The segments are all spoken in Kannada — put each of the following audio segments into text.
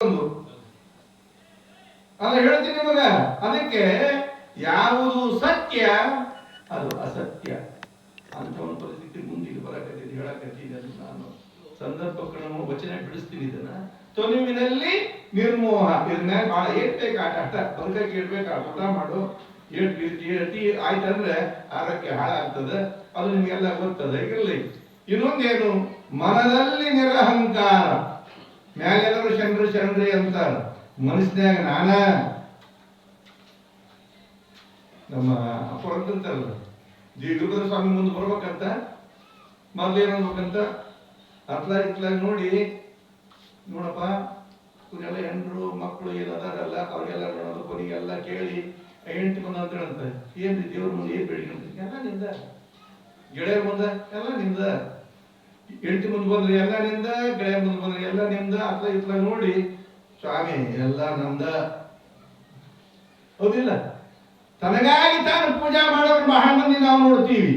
ಅಲ್ಲ ಹೇಳ್ತೀನಿ ನಿಮಗ. ಅದಕ್ಕೆ ಯಾವುದು ಸತ್ಯ ಅದು ಅಸತ್ಯ ಅಂತ ಒಂದು ಪರಿಸ್ಥಿತಿ ಮುಂದಿಗೆ ಬರಕತ್ತಿದ್ದು ಹೇಳಕತ್ತಿದ್ದೆ. ನಾನು ಸಂದರ್ಭಕ್ಕೆ ನಮ್ಮ ವಚನ ಬಿಡಿಸ್ತೀನಿ. ಇದನ್ನ ತೊನುವಿನಲ್ಲಿ ನಿರ್ಮೋಹ. ಇದನ್ನ ಬಹಳ ಏಟ್ಬೇಕು ಆಟ ಅಷ್ಟ ಬರ್ಗಕ್ಕೆ ಇಡ್ಬೇಕು. ಊಟ ಮಾಡು ಏಟಿ ಆಯ್ತಂದ್ರೆ ಆರೋಗ್ಯ ಹಾಳಾಗ್ತದೆ. ಅದು ನಿಮ್ಗೆಲ್ಲ ಗೊತ್ತದೆ. ಇರಲಿ. ಇನ್ನೊಂದೇನು, ಮನದಲ್ಲಿ ನಿರಹಂಕಾರ. ಮ್ಯಾಲೆಲ್ಲರೂ ಶಂಡ್ರಿ ಅಂತಾರ, ಮನಸ್ಸಿನಾಗ ನಾನ. ನಮ್ಮ ಅಪ್ಪರಂತಾರಲ್ಲ, ಗುರುಬರ ಸ್ವಾಮಿ ಮುಂದೆ ಬರ್ಬೇಕಂತ ಮೊದ್ಲೇನಂತ ಅತ್ಲಾಗ ನೋಡಿ, ನೋಡಪ್ಪ ಇವರೆಲ್ಲ ಹೆಂಡ್ರು ಮಕ್ಕಳು ಏನದಾರಲ್ಲ ಅವ್ರಿಗೆಲ್ಲ ನೋಡೋದು, ಕೊನೆಗೆಲ್ಲ ಕೇಳಿ ಹೆಂಡತಿ ಬಂದ ಅಂತ ಹೇಳ್ತಾರೆ. ಏನ್ರಿ ದೇವ್ರ ಮುಂದೆ ಏನ್ ಬೇಡಿಕೆ ಎಲ್ಲ ನಿಂದ, ಗೆಳೆಯರ ಮುಂದೆ ಎಲ್ಲ ನಿಂದ, ಹೆಂಡತಿ ಮುಂದೆ ಬಂದ್ರೆ ಎಲ್ಲ ನಿಂದ, ಗೆಳೆಯರ ಮುಂದೆ ಬಂದ್ರೆ ಎಲ್ಲ ನಿಂದ. ಇತ್ಲ ನೋಡಿ ಸ್ವಾಮಿ ಎಲ್ಲ ನಮ್ದ. ಹೌದಿಲ್ಲ? ತನಗಾಗಿ ತಾನು ಪೂಜಾ ಮಾಡೋರು ಬಹಳ ಮಂದಿ ನಾವು ನೋಡ್ತೀವಿ.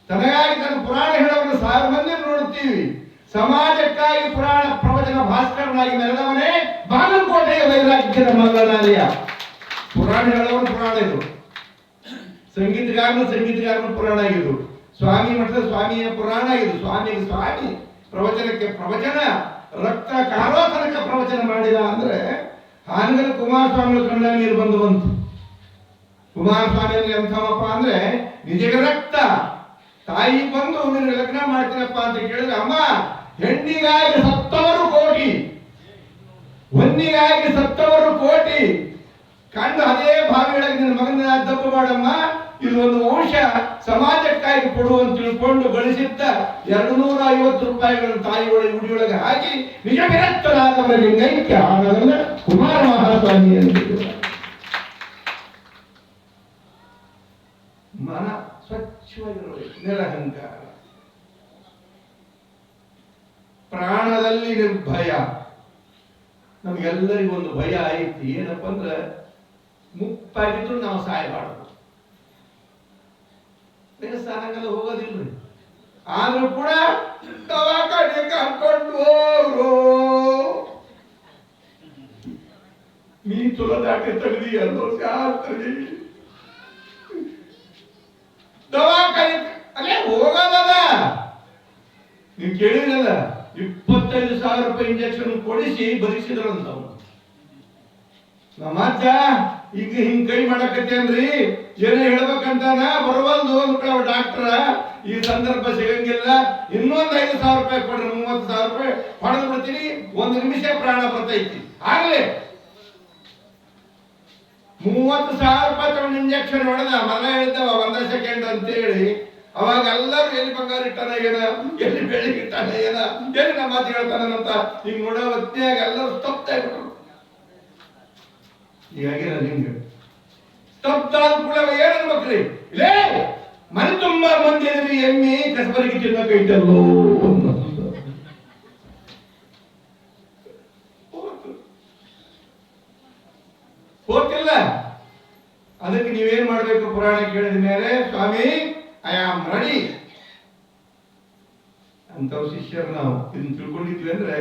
ತನಗಾಗಿ ತಾನು ಪುರಾಣ ಹೇಳೋರು 1000 ಮಂದಿ ನೋಡ್ತೀವಿ. ಸಮಾಜಕ್ಕಾಗಿ ಪುರಾಣ ಪ್ರವಚನ ಭಾಸ್ಕರನಾಗಿ ಮೆರೆದವನೇ ಬಾಗಲಕೋಟೆಯ ವೈರಾಗ್ಯದ ಮಲ್ಲನಾಲಯ. ಪುರಾಣ ಹೇಳೋರು ಪುರಾಣ ಇದು, ಸಂಗೀತಗಾರನ ಪುರಾಣ ಇದು, ಸ್ವಾಮಿ ಮಠದ ಸ್ವಾಮಿಯ ಪುರಾಣ ಇದು. ಸ್ವಾಮಿ ಪ್ರವಚನಕ್ಕೆ ಪ್ರವಚನ, ರಕ್ತ ಕಾರೋ ತನಕ ಪ್ರವಚನ ಮಾಡಿದ ಅಂದ್ರೆ ಹಾನಗಲ್ ಕುಮಾರಸ್ವಾಮಿಗಳ ಕಣ್ಣ ನೀರು ಬಂತು. ಕುಮಾರಸ್ವಾಮಿ ಅಂದ್ರೆ ಎಂಥವಪ್ಪ ಅಂದ್ರೆ ನಿಜಗ ರಕ್ತ. ತಾಯಿ ಬಂದು ನಿನಗೆ ಲಗ್ನ ಮಾಡ್ತೀನಪ್ಪ ಅಂತ ಕೇಳಿದ್ರೆ, ಅಮ್ಮ ಹೆಣ್ಣಿಗಾಗಿ ಸತ್ತವರು ಕೋಟಿ, ಹೊನ್ನಿಗಾಗಿ ಸತ್ತವರು ಕೋಟಿ, ಕಂಡು ಅದೇ ಭಾವಿಗಳಿಗೆ ನಿನ್ನ ಮಗನ ದಪ್ಪು ಮಾಡಮ್ಮ, ಇದು ಒಂದು ವಂಶ ಸಮಾಜಕ್ಕಾಗಿ ಕೊಡು ಅಂತ ತಿಳ್ಕೊಂಡು ಗಳಿಸಿದ್ದ 250 ರೂಪಾಯಿಗಳನ್ನು ತಾಯಿ ಉಡಿಯೊಳಗೆ ಹಾಕಿ ನಿಜ ವಿರಕ್ತರಾದವರ ಲಿಂಗೈಕ್ಯ ಆನಂದ ಕುಮಾರ ಮಹಾಸ್ವಾಮಿ ಅಂತಿದ್ದಾರೆ. ಮನ ಸ್ವಚ್ಛವಾಗಿರಬೇಕು, ನಿರಹಂಕಾರ, ಪ್ರಾಣದಲ್ಲಿ ನಿರ್ಭಯ. ನಮ್ಗೆಲ್ಲರಿಗೂ ಒಂದು ಭಯ ಐತಿ, ಏನಪ್ಪ ಅಂದ್ರೆ ಮುಪ್ಪಾಗಿದ್ರು ನಾವು ಸಾಯಬಾರದು. ದೇವಸ್ಥಾನಕ್ಕೆಲ್ಲ ಹೋಗೋದಿಲ್ರಿ, ಆದ್ರೂ ಕೂಡ ದವಾಖಾನೆ ಕರ್ಕೊಂಡು ಹೋಗ್ರು. ನೀ ತುಲದಾಟೆ ತೆಗ್ದಿ ಅಲ್ಲೋ ಶಾಸ್ತ್ರಿ, ದವಾಖಾನೆ ಅಲ್ಲೇ ಹೋಗೋದದ. ನೀವು ಕೇಳಿದ್ರಲ್ಲ, 25,000 ರೂಪಾಯಿ ಇಂಜೆಕ್ಷನ್ ಕೊಡಿಸಿ ಬದುಕಿಸಿದ್ರಂತ. ನಮ್ಮ ಅಜ್ಜ ಈಗ ಹಿಂಗ್ ಕೈ ಮಾಡಕತ್ತೇನ್ರಿ, ಏನೇ ಹೇಳ್ಬೇಕಂತಾನ ಬರವಲ್ದು ಅಂದ್ಬಿಟ್ಟ ಡಾಕ್ಟರ್. ಈ ಸಂದರ್ಭ ಸಿಗಂಗಿಲ್ಲ, ಇನ್ನೊಂದು 5,000 ರೂಪಾಯಿ ಕೊಡ್ರಿ, 30,000 ರೂಪಾಯಿ ಹೊಡೆದು ಬಿಡ್ತೀನಿ, 1 ನಿಮಿಷ ಪ್ರಾಣ ಬರ್ತೈತಿ. ಆಗ್ಲೇ 30,000 ರೂಪಾಯಿ ತಗೊಂಡು ಇಂಜೆಕ್ಷನ್ ಹೊಡೆದ. ಮನ ಹೇಳಿದ್ದವ 1 ಸೆಕೆಂಡ್ ಅಂತೇಳಿ. ಅವಾಗ ಎಲ್ಲರೂ ಎಲ್ಲಿ ಬಂಗಾರ ಇಟ್ಟಾನ ಏನ, ಎಲ್ಲಿ ಬೆಳ್ಳಿ ಇಟ್ಟಾನ ಏನ, ಎಲ್ಲಿ ನಮ್ಮ ಮಾತು ಹೇಳ್ತಾನಂತ ಹಿಂಗ್ ನೋಡೋ ಹೊತ್ತಿನಾಗ ಎಲ್ಲರೂ ಸ್ತಬ್ಧ ಆಗ್ಬಿಟ್ರು. ಹೀಗಾಗಿರ ನಿಮ್ಗೆ ಸ್ತಬ್ಧ ಆದ ಕೂಡ ಏನ್ ಅನ್ಬೇಕ್ರಿ, ಇಲ್ಲೇ ಮನೆ ತುಂಬಾ ಮಂದಿ ಇದ್ರಿ, ಎಮ್ಮಿ ಕಸಬರಿಗೆ ತಿನ್ನಕೈತಲ್ಲೋ ಹೋಗ್ತಿಲ್ಲ. ಅದಕ್ಕೆ ನೀವೇನ್ ಮಾಡ್ಬೇಕು, ಪುರಾಣ ಕೇಳಿದ ಮೇಲೆ ಸ್ವಾಮಿ ಐ ಆಮ್ ರೆಡಿ ಅಂತವ್ ಶಿಷ್ಯರು ನಾವು ಇದನ್ನ ತಿಳ್ಕೊಂಡಿದ್ವಿ ಅಂದ್ರೆ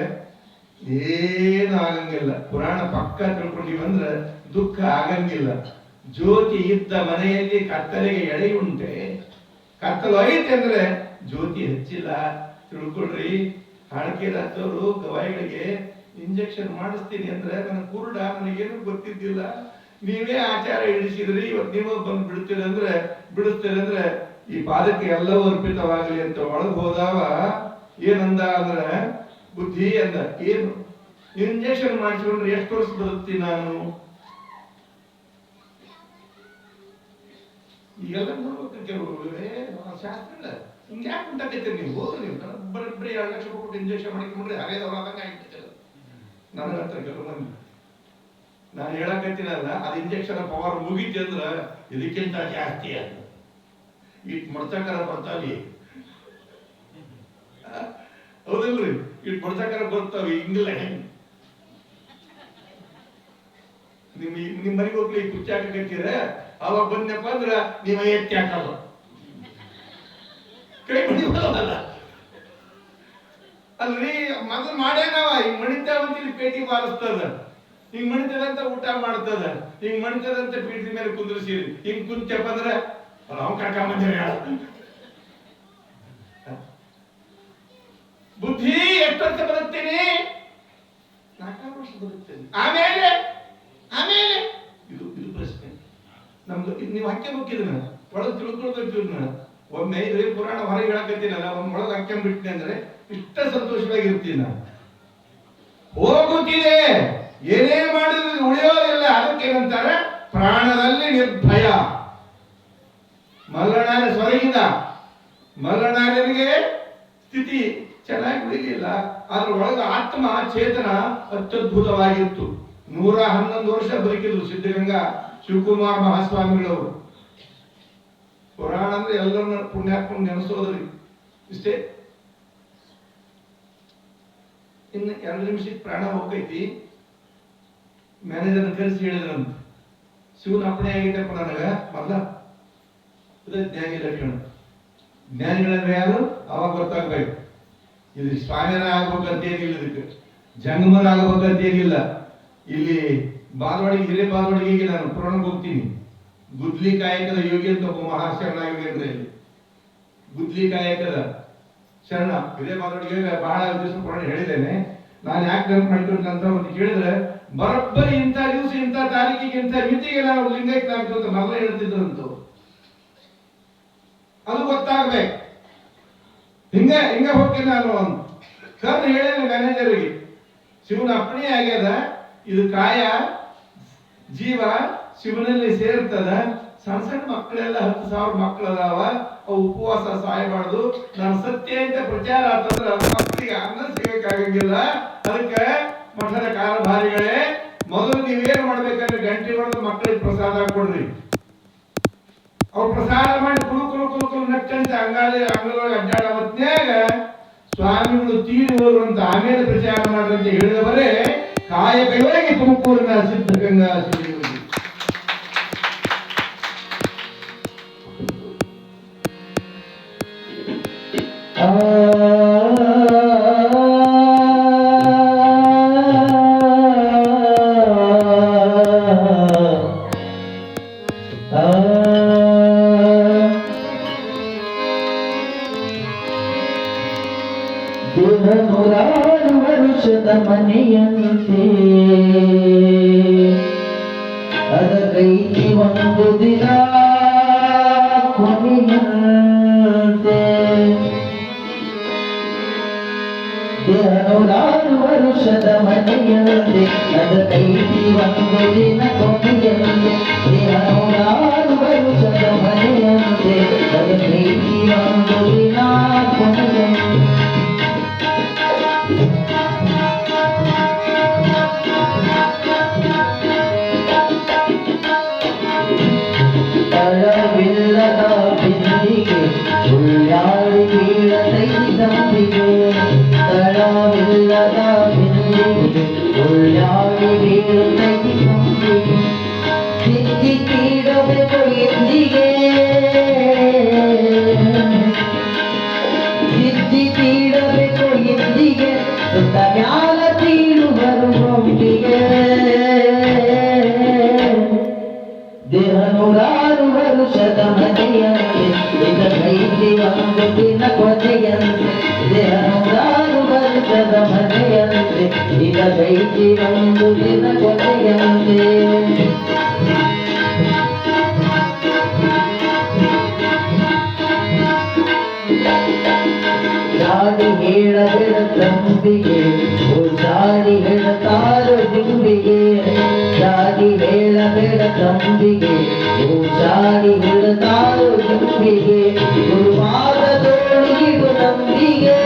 ಏನು ಆಗಂಗಿಲ್ಲ. ಪುರಾಣ ಪಕ್ಕ ತಿಳ್ಕೊಂಡಿವಿ ಅಂದ್ರೆ ದುಃಖ ಆಗಂಗಿಲ್ಲ. ಜ್ಯೋತಿ ಇದ್ದ ಮನೆಯಲ್ಲಿ ಕತ್ತಲೆಗೆ ಎಡೆ ಉಂಟೆ, ಕತ್ತಲು ಐತೆ ಅಂದ್ರೆ ಜ್ಯೋತಿ ಹಚ್ಚಿಲ್ಲ. ತಿಳ್ಕೊಳ್ರಿ. ಹಾಡ್ಕೇರತ್ತವರು ಗವಾಯಿಗಳಿಗೆ ಇಂಜೆಕ್ಷನ್ ಮಾಡಿಸ್ತೀನಿ ಅಂದ್ರೆ ನನಗೆ ಕುರುಡ, ನನಗೇನು ಗೊತ್ತಿದ್ದಿಲ್ಲ, ನೀವೇ ಆಚಾರ ಇಳಿಸಿದ್ರಿ, ಇವತ್ತು ನೀವು ಬಂದು ಬಿಡಿಸ್ತೀರಿ ಅಂದ್ರೆ ಈ ಪಾದಕ್ಕೆ ಎಲ್ಲವೂ ಅರ್ಪಿತವಾಗಲಿ ಅಂತ ಒಳಗೆ ಹೋದಾವ ಏನಂದ ಅಂದ್ರೆ ಬುದ್ಧಿ ಅಂದ. ಏನು ಇಂಜೆಕ್ಷನ್ ಮಾಡಿಸ್ಕೊಂಡ್ರೆ ಎಷ್ಟು ವರ್ಷ ಬದುಕ್ತೀನಿ ನಾನು? ಈಗೆಲ್ಲ ನೋಡ್ಬೇಕು ಕೆಲವು ಶಾಸ್ತ್ರ ಹಿಂಗೆ ಯಾಕೆ ಉಂಟಾಕೈತೆ ನೀವು ಹೋದ್ರಿ, ನೀವು ಬರೀ 2 ಲಕ್ಷ ಕೊಟ್ಟು ಇಂಜೆಕ್ಷನ್ ಮಾಡಿಕೊಂಡ್ರೆ ಹರೇದವ್ರು ಆದಂಗೆ ಆಗಿರ್ತಲ್ಲ. ನನಗೆ ಹತ್ರ ಕೆಲವು ಮಂದಿ ನಾನು ಹೇಳಕತ್ತೀನಲ್ಲ, ಅದು ಇಂಜೆಕ್ಷನ್ ಪವರ್ ಮುಗಿತಿ ಅಂದ್ರ ಇದಕ್ಕಿಂತ ಜಾಸ್ತಿ ಅಂತ ಇಟ್ ಮಡ್ಚಕರ ಬರ್ತಾವಿ. ಹೌದಲ್ರಿ? ಇಟ್ ಮಡ್ಚಕರ ಬರ್ತಾವಿ. ಹಿಂಗಿಲ್ಲ, ನಿಮ್ ಮನೆಗೆ ಹೋಗ್ಲಿ ಕುರ್ಚಿ ಹಾಕಕತ್ತೀರ, ಅವಾಗ ಬಂದಪ್ಪ ಅಂದ್ರ ನೀವ ಎತ್ತಿ ಹಾಕಲ್ಲ, ಕೈ ಬಿಡಿವಲ್ಲ. ಅಲ್ರಿ ಮೊದಲು ಮಾಡೇನವ ಹಿಂಗ್ ಮಣಿತಾವಂತ ಇಲ್ಲಿ ಪೇಟಿ ಬಾರಿಸ್ತದ, ಹಿಂಗ್ ಮಣಿತದಂತ ಊಟ ಮಾಡ್ತದ, ಹಿಂಗ್ ಮಣಿತದಂತ ಪೀಠದ ಮೇಲೆ ಕುಂದ್ರಿಸಿರಿ, ಹಿಂಗ್ ಕುಂತಪ್ಪ ಅಂದ್ರೆ ನಾವು ಕರ್ಕೊಂಬಂದಿರಿ. ಬುದ್ಧಿ ಎಷ್ಟು ವರ್ಷ ಬರುತ್ತೇನೆ? 4 ವರ್ಷ ಬರುತ್ತೇನೆ. ಆಮೇಲೆ ಆಮೇಲೆ ಇದು ಇದು ಪ್ರಶ್ನೆ ನಮ್ದು. ನೀವು ಹಕ್ಕೆ ಹೋಗಿದ್ನ ಒಳಗೆ ತಿಳ್ಕೊಳ್ಬೇಕು. ಇದನ್ನ ಒಮ್ಮೆ ಇದೇ ಪುರಾಣ ಹೊರಗೆ ಹೇಳಕತ್ತೀನಲ್ಲ, ಒಮ್ಮೆ ಒಳಗೆ ಹಾಕ್ಕೊಂಡ್ಬಿಟ್ಟೆ ಅಂದ್ರೆ ಇಷ್ಟ ಸಂತೋಷವಾಗಿರ್ತೀನಿ ನಾನು. ಹೋಗುತ್ತಿದೆ, ಏನೇ ಮಾಡಿದ್ರು ಉಳಿಯೋದಿಲ್ಲ. ಅದಕ್ಕೆ ಏನಂತಾರೆ? ಪ್ರಾಣದಲ್ಲಿ ನಿರ್ಭಯ. ಮಲ್ಲನಾರ ಸ್ವರಗಿದ, ಮಲ್ಲನಾರನಿಗೆ ಸ್ಥಿತಿ ಚೆನ್ನಾಗಿ ಉಳಿಲಿಲ್ಲ, ಅದ್ರ ಒಳಗೆ ಆತ್ಮ ಚೇತನ ಅತ್ಯದ್ಭುತವಾಗಿತ್ತು. 111 ವರ್ಷ ಬದುಕಿದ್ರು ಸಿದ್ಧಗಂಗಾ ಶಿವಕುಮಾರ್ ಮಹಾಸ್ವಾಮಿಗಳವರು. ಪುರಾಣ ಅಂದ್ರೆ ಎಲ್ಲರನ್ನ ಪುಣ್ಯಾತ್ಮ ನೆನೆಸೋದ್ರಿ. ಇಷ್ಟೇ. ಇನ್ನು 2 ನಿಮಿಷಕ್ಕೆ ಪ್ರಾಣ ಹೋಗೈತಿ. ಮ್ಯಾನೇಜರ್ ಕರೆಸಿ ಹೇಳಿದ್ರಂತ, ಶಿವನ ಅಪ್ಪಣೆ ಆಗೈತಪ್ಪ ನನಗ ಮೊದಲ ಜ್ಞಾನಿ ಲಕ್ಷಣ. ಜ್ಞಾನಿಗಳಂದ್ರೆ ಯಾರು? ಅವಾಗ ಗೊತ್ತಾಗ್ಬೇಕು. ಇದು ಸ್ವಾಮಿಯರ ಆಗ್ಬೇಕಂತೇನಿಲ್ಲ, ಇದಕ್ಕೆ ಜಂಗಮರ ಆಗ್ಬೇಕಂತೇನಿಲ್ಲ. ಇಲ್ಲಿ ಬಾಲ್ವಾಡಿಗೆ, ಹಿರೇ ಬಾಲ್ವಾಡಿಗೆ ನಾನು ಪುರಾಣಕ್ಕೆ ಹೋಗ್ತೀನಿ. ಗುದ್ಲಿ ಕಾಯಕದ ಯೋಗಿ ಅಂತ ಒಬ್ಬ ಮಹಾಶರಣ ಯೋಗೇಂದ್ರ, ಇಲ್ಲಿ ಗುದ್ಲಿ ಕಾಯಕದ ಶರಣ ಹಿರೇ ಬಾಲ್ವಾಡಿಗೆ ಬಹಳ ದಿವಸ ಪುರಾಣ ಹೇಳಿದ್ದೇನೆ. ನಾನು ಯಾಕೆ ನೆನಪು ಮಾಡ್ಕೊಂಡು ಅಂತ ಮತ್ತೆ ಕೇಳಿದ್ರೆ, ಬರೋಬ್ಬರಿ ಇಂಥ ದಿವಸ ಇಂಥ ತಾರೀಕಿಗೆ ಇಂಥ ಮಿತಿಗೆ ನಾವು ಲಿಂಗೈಕ್ಯ ಅಂತ ಮೊದಲೇ ಹೇಳ್ತಿದ್ರಂತು. ಅದು ಗೊತ್ತಾಗ್ಬೇಕು. ಹಿಂಗ ಹೋಗಿ ನಾನು ಕರ್ದು ಹೇಳಿದ್ರೆ ಮ್ಯಾನೇಜರ್ಗೆ, ಶಿವನ ಅಪ್ಪಣೆ ಆಗ್ಯದ, ಇದು ಕಾಯ ಜೀವ ಶಿವನಲ್ಲಿ ಸೇರ್ತದ. ಸಣ್ಣ ಸಣ್ಣ ಮಕ್ಕಳೆಲ್ಲ 10,000 ಮಕ್ಕಳು ಅದಾವ, ಅವು ಉಪವಾಸ ಸಾಯಬಾರ್ದು. ನಾನು ಸತ್ಯ ಅಂತ ಪ್ರಚಾರ ಆಗ್ತಂದ್ರೆ ಮಕ್ಕಳಿಗೆ ಅನ್ನ ಸಿಗಕ್ಕಾಗಂಗಿಲ್ಲ. ಅದಕ್ಕೆ ಮಠದ ಕಾಲಭಾರಿಗಳೇ, ಮೊದಲು ನೀವೇನು ಮಾಡ್ಬೇಕಂದ್ರೆ ಗಂಟೆ ಹೊಡೆದು ಮಕ್ಕಳಿಗೆ ಪ್ರಸಾದ ಕೊಡ್ರಿ. ಅವ್ರು ಪ್ರಸಾದ ಮಾಡಿ ಕುಲು ನಟ್ಟಂತೆ ಅಂಗಳೊಳಗೆ ಅಡ್ಡಾಡ ಹೊತ್ನ್ಯಾಗ ಸ್ವಾಮಿಗಳು ತೀರಿ ಹೋದ್ರು ಅಂತ ಆಮೇಲೆ ಪ್ರಚಾರ ಮಾಡ್ರಂತ ಹೇಳಿದವರೇ ಕಾಯಕವಾಗಿ ತುಮಕೂರಿನ ಸಿದ್ಧಗಂಗಾ ಶ್ರೀ. ನೂರಾರು ವರುಷದ ಮನೆಯಂತೆ ಅದಕ್ಕೈತಿ ಒಂದು ದಿನ ಕೊನೆಯಂತೆ. ನೂರಾರು ವರುಷದ ಮನೆಯಂತೆ ಅದಕ್ಕೈತಿ ಒಂದು ದಿನ ಕೊನೆಯಂತೆ. ನೂರಾರು ವರುಷದ ಮನೆಯಂತೆ ಅದಕ್ಕೈತಿ ಒಂದು ದಿನ ಕೊನೆಯಂತೆ. ತಳವಿಲ್ಲದ ಬಿಂದಿಗೆ ಸುಳ್ಯಾಡಿ ಬೀಳತೈತಿ ತಂಬಿಗೆ. ತಳವಿಲ್ಲದ ಬಿಂದಿಗೆ ಸುಳ್ಯಾಡಿ ಬೀಳತೈತಿ ತಂಬಿಗೆ. ತಿದ್ದಿ ತೀಡಬೇಕು ಎಂದಿಗೆ, ತಿದ್ದಿ ತೀಡಬೇಕು ಎಂದಿಗೆ. ಸುತ್ತ ಮ್ಯಾಲ ತೀಡು ಬರುವೊಂದಿಗೆ. ದೇಹ ನೂರಾರು ವರುಷದ ಮನೆಯಂತೆ ಇದಕ್ಕೈತಿ ಒಂದು ದಿನ ಕೊನೆಯಂತೆ. ದೇಹ ನೂರಾರು ವರುಷದ ಮನೆಯಂತೆ ಇದಕ್ಕೈತಿ ಒಂದು ದಿನ ಕೊನೆಯಂತೆ. ಚಾಡಿ ಹೇಳಬೇಡ ತಂಬಿಗೆ, ಓ ಚಾಡಿ ಹೇಳ್ತಾರೋ ದಿಂಬಿಗೆ. ಚಾಡಿ ಹೇಳಬೇಡ ತಂಬಿಗೆ, ಓ ಚಾಡಿ ಹೇಳ್ತಾರೋ ದಿಂಬಿಗೆ. ಗುರುಪಾದದೋಳಿಗಿಡು ನಂಬಿಗೆ,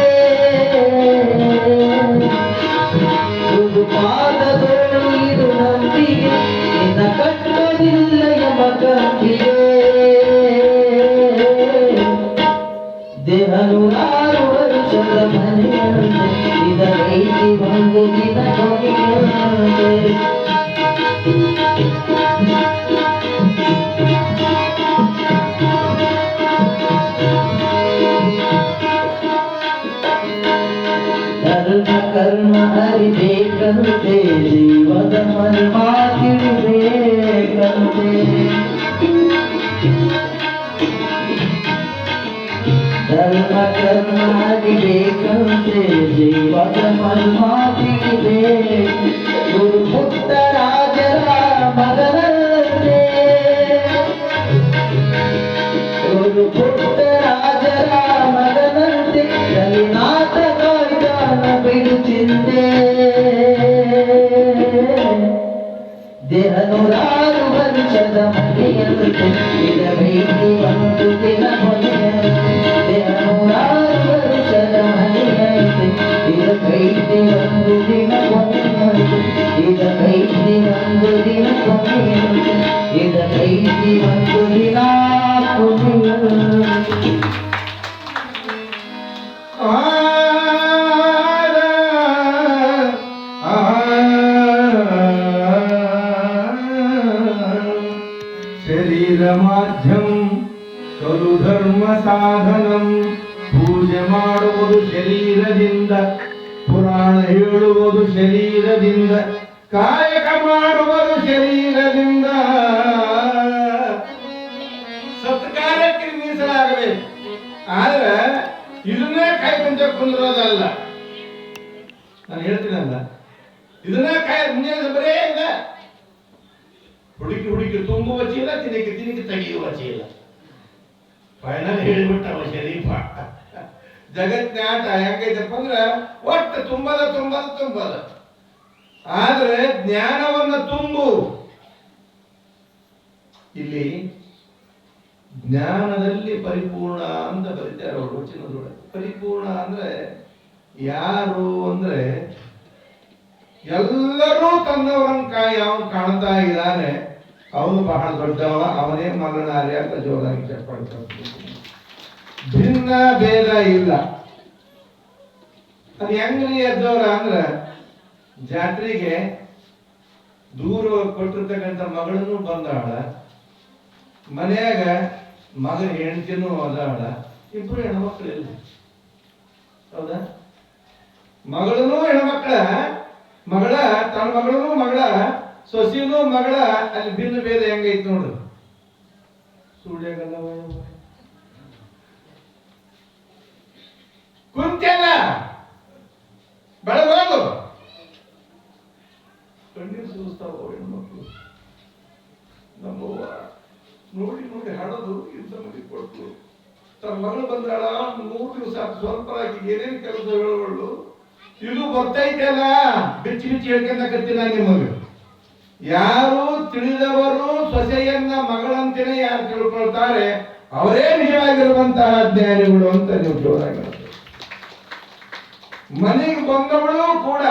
ಗುರುಪಾದದೋಳಿಗಿಡು ನಂಬಿಗೆ. ನಿನ್ನ ಕಟ್ಟೋದಿಲ್ಲ ಎಂಬ ಕಂಬಿಗೆ. ದೇಹ ನೂರಾರು ವರುಷದ ಮನೆಯಂತೆ ಇದಕ್ಕೈತಿ ಒಂದು ದಿನ ಕೊನೆಯಂತೆ. ಧರ್ಮ ಕರ್ಮ ಹರಿ ಮರ್ಮ ತಿಳಿಬೇಕಂತೆ ಧರ್ಮ ಕರ್ಮ ಅರಿಬೇಕಂತೆ ಜೀವದ ಮರ್ಮ ತಿಳಿಬೇಕು ಗುರು ಪುಟ್ಟ ರಾಜರ ಮಗನಂತೆ ಗುರು ಪುಟ್ಟ ರಾಜರ ಮಗನಂತೆ ಕಲಿನಾಥ ಕಾಯ್ದಾನ ಬಿಡುತ್ತಿದ್ದೆ ದೇಹ ನೂರಾರು ವರ್ಷದ ಮನೆಯಂತೆ ಇರಬೇಕು ಒಂದು ದಿನ ದೇಹ ನೂರಾರು ವರ್ಷದ ಮನೆಯಂತೆ ಇರಬೇಕು ಒಂದು ದಿನ ಇದೈತಿ ಒಂದು ದಿನ ಇದೈತಿ ಒಂದು ದಿನ ಶರೀರ ಮಾಧ್ಯಮ ಕಲು ಧರ್ಮ ಸಾಧನಂ ಪೂಜೆ ಮಾಡುವುದು ಶರೀರದಿಂದ ಪುರಾಣ ಹೇಳುವುದು ಶರೀರದಿಂದ ಕಾಯಕ ಮಾಡುವುದು ಶರೀರದಿಂದ ಸತ್ಕಾರ್ಯಕ್ಕೆ ಮೀಸಲಾಗಬೇಕು ಆದ್ರೆ ಇದನ್ನೇ ಕಾಯ್ಕೊಂತ ಕುಂದಿರೋದಲ್ಲ ನಾನು ಹೇಳ್ತೀನಲ್ಲ ಇದನ್ನ ಮುಂಜಾನೆ ಬರೇ ಇಲ್ಲ ಹುಡುಕಿ ತುಂಬುವ ಚೀಲ ತಿನಿಕೆ ತೆಗೆಯುವ ಚೀಲ ಫೈನಲ್ ಹೇಳಿಬಿಟ್ಟವ ಶರೀಫ ಜಗತ್ನಾಟ ಹೆಂಗೈತಪ್ಪ ಅಂದ್ರ ಒಟ್ಟು ತುಂಬದ ಆದ್ರೆ ಜ್ಞಾನವನ್ನ ತುಂಬು ಇಲ್ಲಿ ಜ್ಞಾನದಲ್ಲಿ ಪರಿಪೂರ್ಣ ಅಂತ ಬರೀತಾರೆ ಅವರು ವಚನದೊಳಗೆ ಪರಿಪೂರ್ಣ ಅಂದ್ರೆ ಯಾರು ಅಂದ್ರೆ ಎಲ್ಲರೂ ತನ್ನವರನ್ನ ಅವನು ಕಾಣ್ತಾ ಇದ್ದಾನೆ ಅವನು ಬಹಳ ದೊಡ್ಡವ ಅವನೇ ಮಲ್ಲನಾರ್ಯ ಅಂತ ಜೋರಾಗಿ ಚಪ್ಪಾಡ್ತಾರೆ ಭಿನ್ನ ಭೇದ ಇಲ್ಲ ಅದು ಹೆಂಗ್ರಿ ಎದ್ದವರ ಅಂದ್ರ ಜಾತ್ರೆಗೆ ದೂರ ಕೊಟ್ಟಿರ್ತಕ್ಕಂಥ ಮಗಳನ್ನು ಬಂದಾಳ ಮನ್ಯಾಗ ಮಗನ ಹೆಂಡತಿನೂ ಅದಾಳ ಇಬ್ರು ಹೆಣ್ಮಕ್ಳು ಇಲ್ಲ ಹೌದಾ ಮಗಳೂ ಹೆಣ್ಮಕ್ಳ ಮಗಳ ತನ್ನ ಮಗಳೂ ಮಗಳ ಸೊಸಿನೂ ಮಗಳ ಅಲ್ಲಿ ಭಿನ್ನ ಭೇದ ಹೆಂಗೈತಿ ನೋಡು ಸುಳ್ಳ್ಯಾಗಲ್ಲ ಕುಂತಲ್ಲ ಬೆಳಗೋದು ಕಣ್ಣೀರು ಸುರಿಸ್ತಾವ ಹೆಣ್ಮಕ್ಳು ನಮ್ಮವ್ವ ನೋಡಿ ಹಾಡೋದು ಇಂಥ ಮಂದಿ ಕೊಟ್ಟು ತನ್ನ ಮಗಳು ಬಂದಾಳ 3 ದಿವಸ ಸ್ವಲ್ಪ ಏನೇನು ಕೆಲಸ ಹೇಳೋಳು ಇದು ಗೊತ್ತೈತಲ್ಲ ಬಿಚ್ಚಿ ಹೇಳ್ಕೊಂಡಕತ್ತೀನಿ ನಾನು ನಿಮಗೆ ಯಾರು ತಿಳಿದವರು ಸೊಸೆಯನ್ನ ಮಗಳಂತೆಯೇ ಯಾರು ತಿಳ್ಕೊಳ್ತಾರೆ ಅವರೇ ನಿಜವಾಗಿರುವಂತಹ ಜ್ಞಾನಿಗಳು ಅಂತ ನೀವು ಜೋರಾಗಿ ಮನೆಗೆ ಬಂದವಳು ಕೂಡ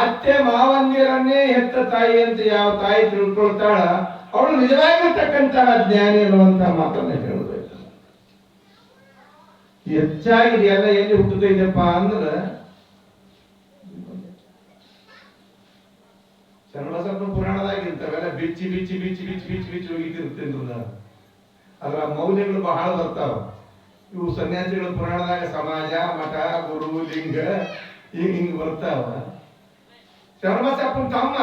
ಅತ್ತೆ ಮಾವಂದಿರನ್ನೇ ಹೆತ್ತ ತಾಯಿ ಅಂತ ಯಾವ ತಾಯಿ ತಿಳ್ಕೊಳ್ತಾಳ ಅವಳು ನಿಜವಾಗಿರ್ತಕ್ಕಂತಹ ಜ್ಞಾನಿ ಅನ್ನುವಂತಹ ಮಾತನ್ನ ಹೇಳಬೇಕು ಹೆಚ್ಚಾಗಿ ಎಲ್ಲ ಎಲ್ಲಿ ಹುಟ್ಟುತ್ತೈದಪ್ಪ ಅಂದ್ರೆ ಶರಣಬಸಪ್ಪ ಪುರಾಣದಾಗಿರ್ತಾವೆಲ್ಲ ಬಿಚ್ಚಿ ಹೋಗಿರ್ತೀನಿ ನಾನು ಅದರ ಮೌಲ್ಯಗಳು ಬಹಳ ಬರ್ತಾವ ಇವು ಸನ್ಯಾಸಿಗಳ ಪುರಾಣದಾಗ ಸಮಾಜ ಮಠ ಗುರು ಲಿಂಗ ಹಿಂಗ್ ಬರ್ತಾವ ಶರಣಬಸಪ್ಪನ ತಮ್ಮ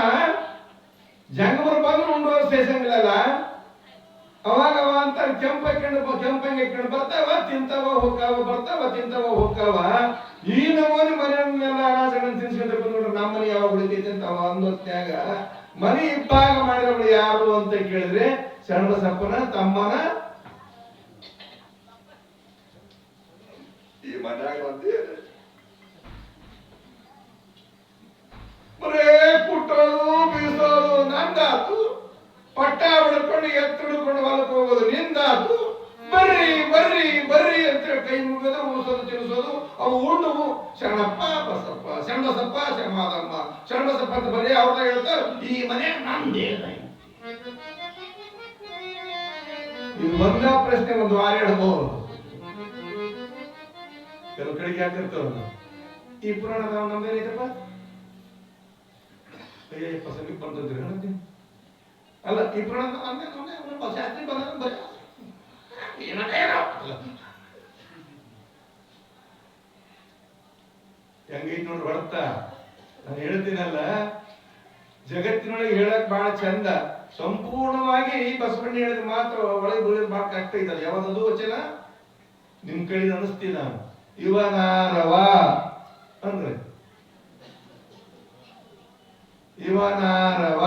ಜಂಗಮರು ಬಂದ್ರು ಉಂಡೋ ಸೇಸಂಗಿಲ್ಲಲ್ಲ ಅವಾಗ ಅಂತ ಕೆಂಪಂಗೆ ಬರ್ತಾವ ತಿಂತಾವ ಹೋಗ್ತಾವ ಈ ನಮ್ಮನೆ ಮನೆಯನ್ನೆಲ್ಲ ಅನಾಸಗಳನ್ನ ತಿನ್ಸ್ಕೊಂತ ಬಂದ್ಬಿಟ್ರೆ ನಮ್ಮ ಮನೆ ಯಾವಾಗ ಉಳಿತೈತೆ ಅಂತ ಅವ ಅಂದೊತ್ನ್ಯಾಗ ಮನೆ ಇಬ್ಬಾಗ ಮಾಡಿದವಳು ಯಾರು ಅಂತ ಕೇಳಿದ್ರೆ ಶರಣಬಸಪ್ಪನ ತಮ್ಮನ ಈ ಮನ್ಯಾಗ ಬರೇ ಕುಟ್ಟೋದು ಬೀಸೋದು ನಂದಾತು ಪಟ್ಟ ಹೊಡ್ಕೊಂಡು ಎತ್ತಿಡ್ಕೊಂಡು ಹೊಲಕ್ಕೆ ಹೋಗೋದು ನಿಂದಾತು ಬರ್ರಿ ಅಂತ ಕೈ ಮುಗಿದು ಉಳಿಸೋದು ತಿನ್ನಿಸೋದು ಅವು ಉಂಡು ಶರಣಪ್ಪ ಬಸಪ್ಪ ಶರಣಬಸಪ್ಪ ಶರಣಮಾದಮ್ಮ ಶರಣಬಸಪ್ಪ ಅಂತ ಬರೀ ಅವ್ರನ್ನ ಹೇಳ್ತಾರೆ ಈ ಮನೆ ನಮ್ದೇ ಇದು ಒಂದ ಪ್ರಶ್ನೆ ಒಂದು ವಾರ ಹೇಳ್ಬೋದು ಕೆಲವು ಕಡೆಗೆ ಹಾಕಿರ್ತಾವ ಈ ಪುರಾಣದ ನಮ್ದೇನೈತಪ್ಪ ಸಮೀಪ ಬಂದಿದ್ರಿ ಅಲ್ಲ ಈ ಪುರಾಣ ಶಾಸ್ತ್ರಿ ಬಂದ ಹೆಂಗೈತ್ ನೋಡ್ರಿ ಹೊಡ್ತ ನಾನು ಹೇಳ್ತೀನಲ್ಲ ಜಗತ್ತಿನೊಳಗೆ ಹೇಳಕ್ ಬಹಳ ಚಂದ, ಸಂಪೂರ್ಣವಾಗಿ ಬಸವಣ್ಣ ಹೇಳಿದ ಮಾತ್ರ ಒಳಗೆ ಬರೋದು ಬಹಳ ಕಷ್ಟ ಇದ್ದಾರೆ. ಯಾವ್ದದು ವಚನ ನಿಮ್ ಕಡೆ ಅನಿಸ್ತೀನಿ ನಾನು, ಇವನಾರವ ಅಂದ್ರೆ ಇವನಾರವ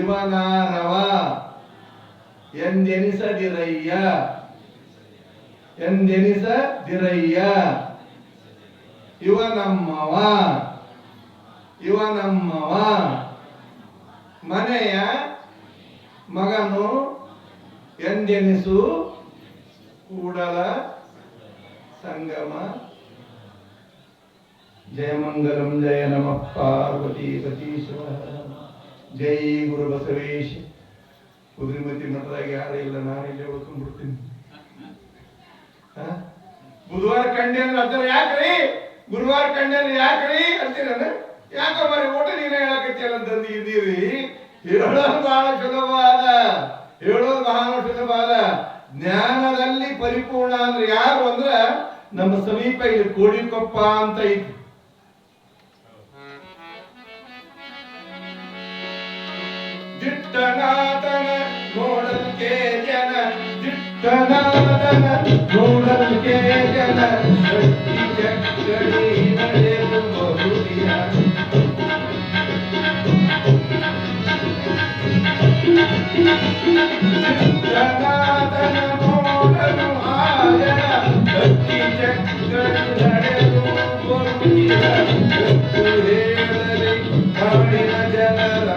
ಇವನಾರವ ಎಂದೆನಿಸದಿರಯ್ಯ ಎಂದೆನಿಸದಿರಯ್ಯ ಇವನಮ್ಮವ ಇವನಮ್ಮವ ಮನೆಯ ಮಗನು ಎಂದೆನಿಸು ಕೂಡಲ ಸಂಗಮ. ಜಯಮಂಗಲಂ ಜಯ ನಮಃ ಪಾರ್ವತಿ ಸತೀಶ್ವರ. ಜೈ ಗುರು ಬಸವೇಶ. ಕುದುರೆಮತಿ ಮಠದಾಗ ಯಾರೇ ಇಲ್ಲ, ನಾನಿಲ್ಲೇ ಓದ್ಕೊಂಡ್ಬಿಡ್ತೀನಿ. ಬುಧವಾರ ಕಂಡೆ ಅಂದ್ರೆ ಅದರ ಯಾಕ್ರಿ, ಗುರುವಾರ ಕಂಡೆ ಅಂದ್ರೆ ಯಾಕ್ರಿ ಅಂತೀರ? ಯಾಕ ಮರಿ ಓಟ ನೀನೇ ಹೇಳಕತ್ತಿಯಲ್ಲ ಅಂತಂದು ಇದ್ದೀರಿ. ಹೇಳೋದು ಬಹಳ ಸುಲಭವಾದ, ಹೇಳೋದು ಬಹಳ ಸುಲಭವಾದ. ಜ್ಞಾನದಲ್ಲಿ ಪರಿಪೂರ್ಣ ಅಂದ್ರೆ ಯಾರು ಅಂದ್ರ ನಮ್ಮ ಸಮೀಪ ಇಲ್ಲಿ ಕೋಡಿಕೊಪ್ಪ ಅಂತ ಐತಿ. ದಿಟ್ಟನಾಥನ ನೋಡಲ್ಕೆ ಜನ, ದಿಟ್ಟನಾಥನ ನೋಡಲ್ಕೆ ಜನ, ಶಕ್ತಿ ಚಕ್ಕಡಿ ನಡೆದು ಬರುತ್ತಿಯ. ದಿಟ್ಟನಾಥನ ನೋಡಲು ಆಯನ, ಶಕ್ತಿ ಚಕ್ಕಡಿ ನಡೆದು ಬರುತ್ತಿಯ. ಎಷ್ಟು ಹೇಳಲಿ ಕಾಡಿನ ಜನರ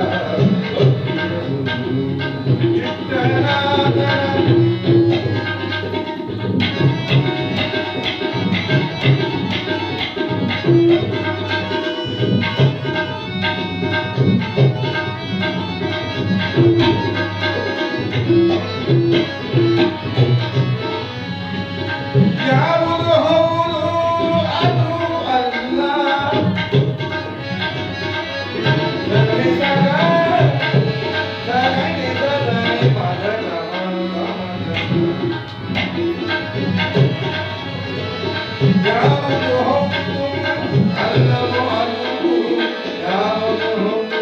ಯಾವುದು ಹೌದು ಅದು ಅಲ್ಲ, ಯಾವುದು ಹೌದು ಅಲ್ಲವೋ ಅದು, ಯಾವುದು ಹೌದು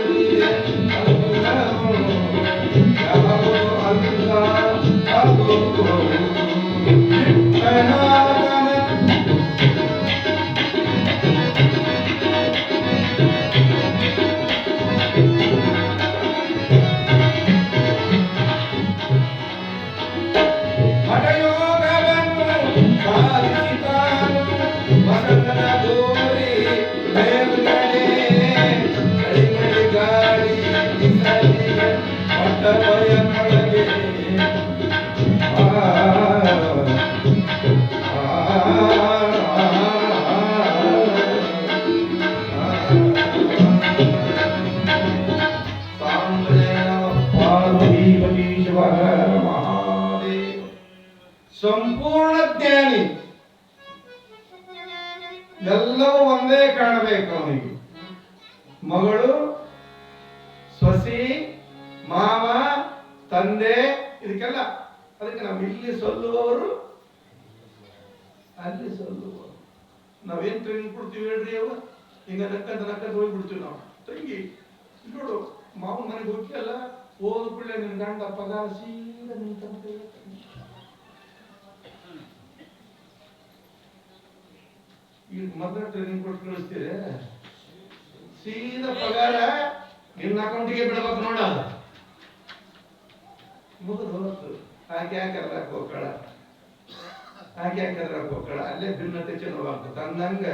ಅಲ್ಲವೋ, ಯಾವುದು ಅಲ್ಲ ಅದು. ಸಂಪೂರ್ಣ ಜ್ಞಾನಿ, ಎಲ್ಲವೂ ಒಂದೇ ಕಾಣಬೇಕು ಅವನಿಗೆ. ಮಗಳು, ಸೊಸಿ, ಮಾವ, ತಂದೆ, ಇದಕ್ಕೆಲ್ಲ. ಅದಕ್ಕೆ ನಾವು ಇಲ್ಲಿ ಸಲ್ಲುವವರು, ಅಲ್ಲಿ ಸಲ್ಲುವವರು. ನಾವೇನ್ ಟ್ರೈನಿಂಗ್ ಕೊಡ್ತೀವಿ ಹೇಳ್ರಿ? ಅವ ಹಿಂಗ ನಕ್ಕಂತ ಹೋಗ್ಬಿಡ್ತೀವಿ ನಾವು. ತಂಗಿ ನೋಡು, ಮಾವ ಮನೆಗೆ ಹೋಗ್ತಿಯಲ್ಲ, ಹೋದ ಕೂಡಲೇ ನಿನ್ ಗಂಡ ಪಗಾರ ಸೀದಾ ನಿನ್ ತಂದೆ. ಈಗ ಮೊದಲ ಟ್ರೈನಿಂಗ್ ಕೊಟ್ಟು ಕಳಿಸ್ತೀರಿ, ಸೀದಾ ಪಗಾರ ನಿನ್ನ ಅಕೌಂಟಿಗೆ ಬಿಡಬೇಕು ನೋಡ. ಮುಗಿದು ಹೋಗ್ತು. ಆಕೆ ಯಾಕಂದ್ರ ಹೋಗ್ಕಳ, ಆಕೆ ಯಾಕಂದ್ರ ಹೋಗ್ಕಳ, ಅಲ್ಲೇ ಭಿನ್ನತೆ ಚೆನ್ನವಾಗ್ತದೆ ಅಂದಂಗ.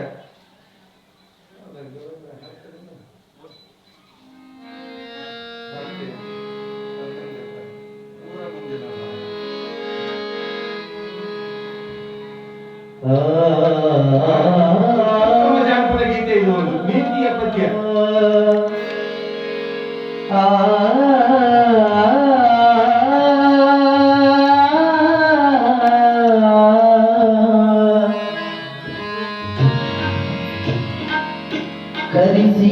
ಜಾನಪದ ಗೀತೆ ಇದು, ಒಂದು ನೀತಿಯ ಪದ್ಯ. ಕರಿಸಿ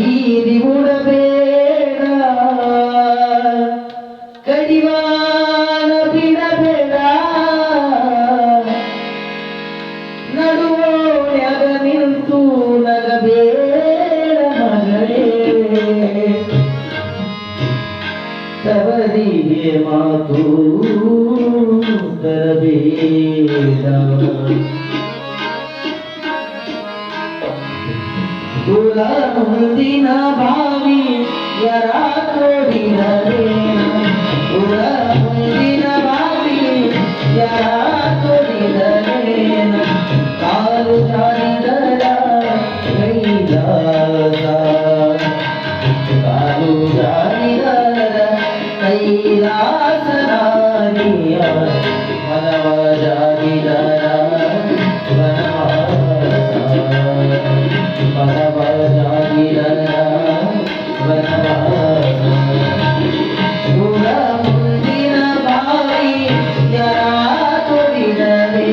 ತವರಿಗೆ ಮಾತು ತರಬೇಡ ಕುಲ ಮುಂದಿನ ಭಾವಿ ಯರ ಕೊಡಿದರೇನ ಕುಲ ಮುಂದಿನ ಭಾವಿ ಯರ ಕೊಡಿದರೇನ ಕಾಲು ಜಾರಿದರ ಕೈಲಾಸ ಕಾಲು ಜಾರಿದರ ಕೈಲಾಸ ನಾರಿಯ ಮನವ ಜಾರಿದರ ವನವಾಸ ಮನವ ಜಾರಿದರ ವನವಾಸ ಕುಲ ಮುಂದಿನ ಬಾಯಿ ಯರ ಕೊಡಿದರೆ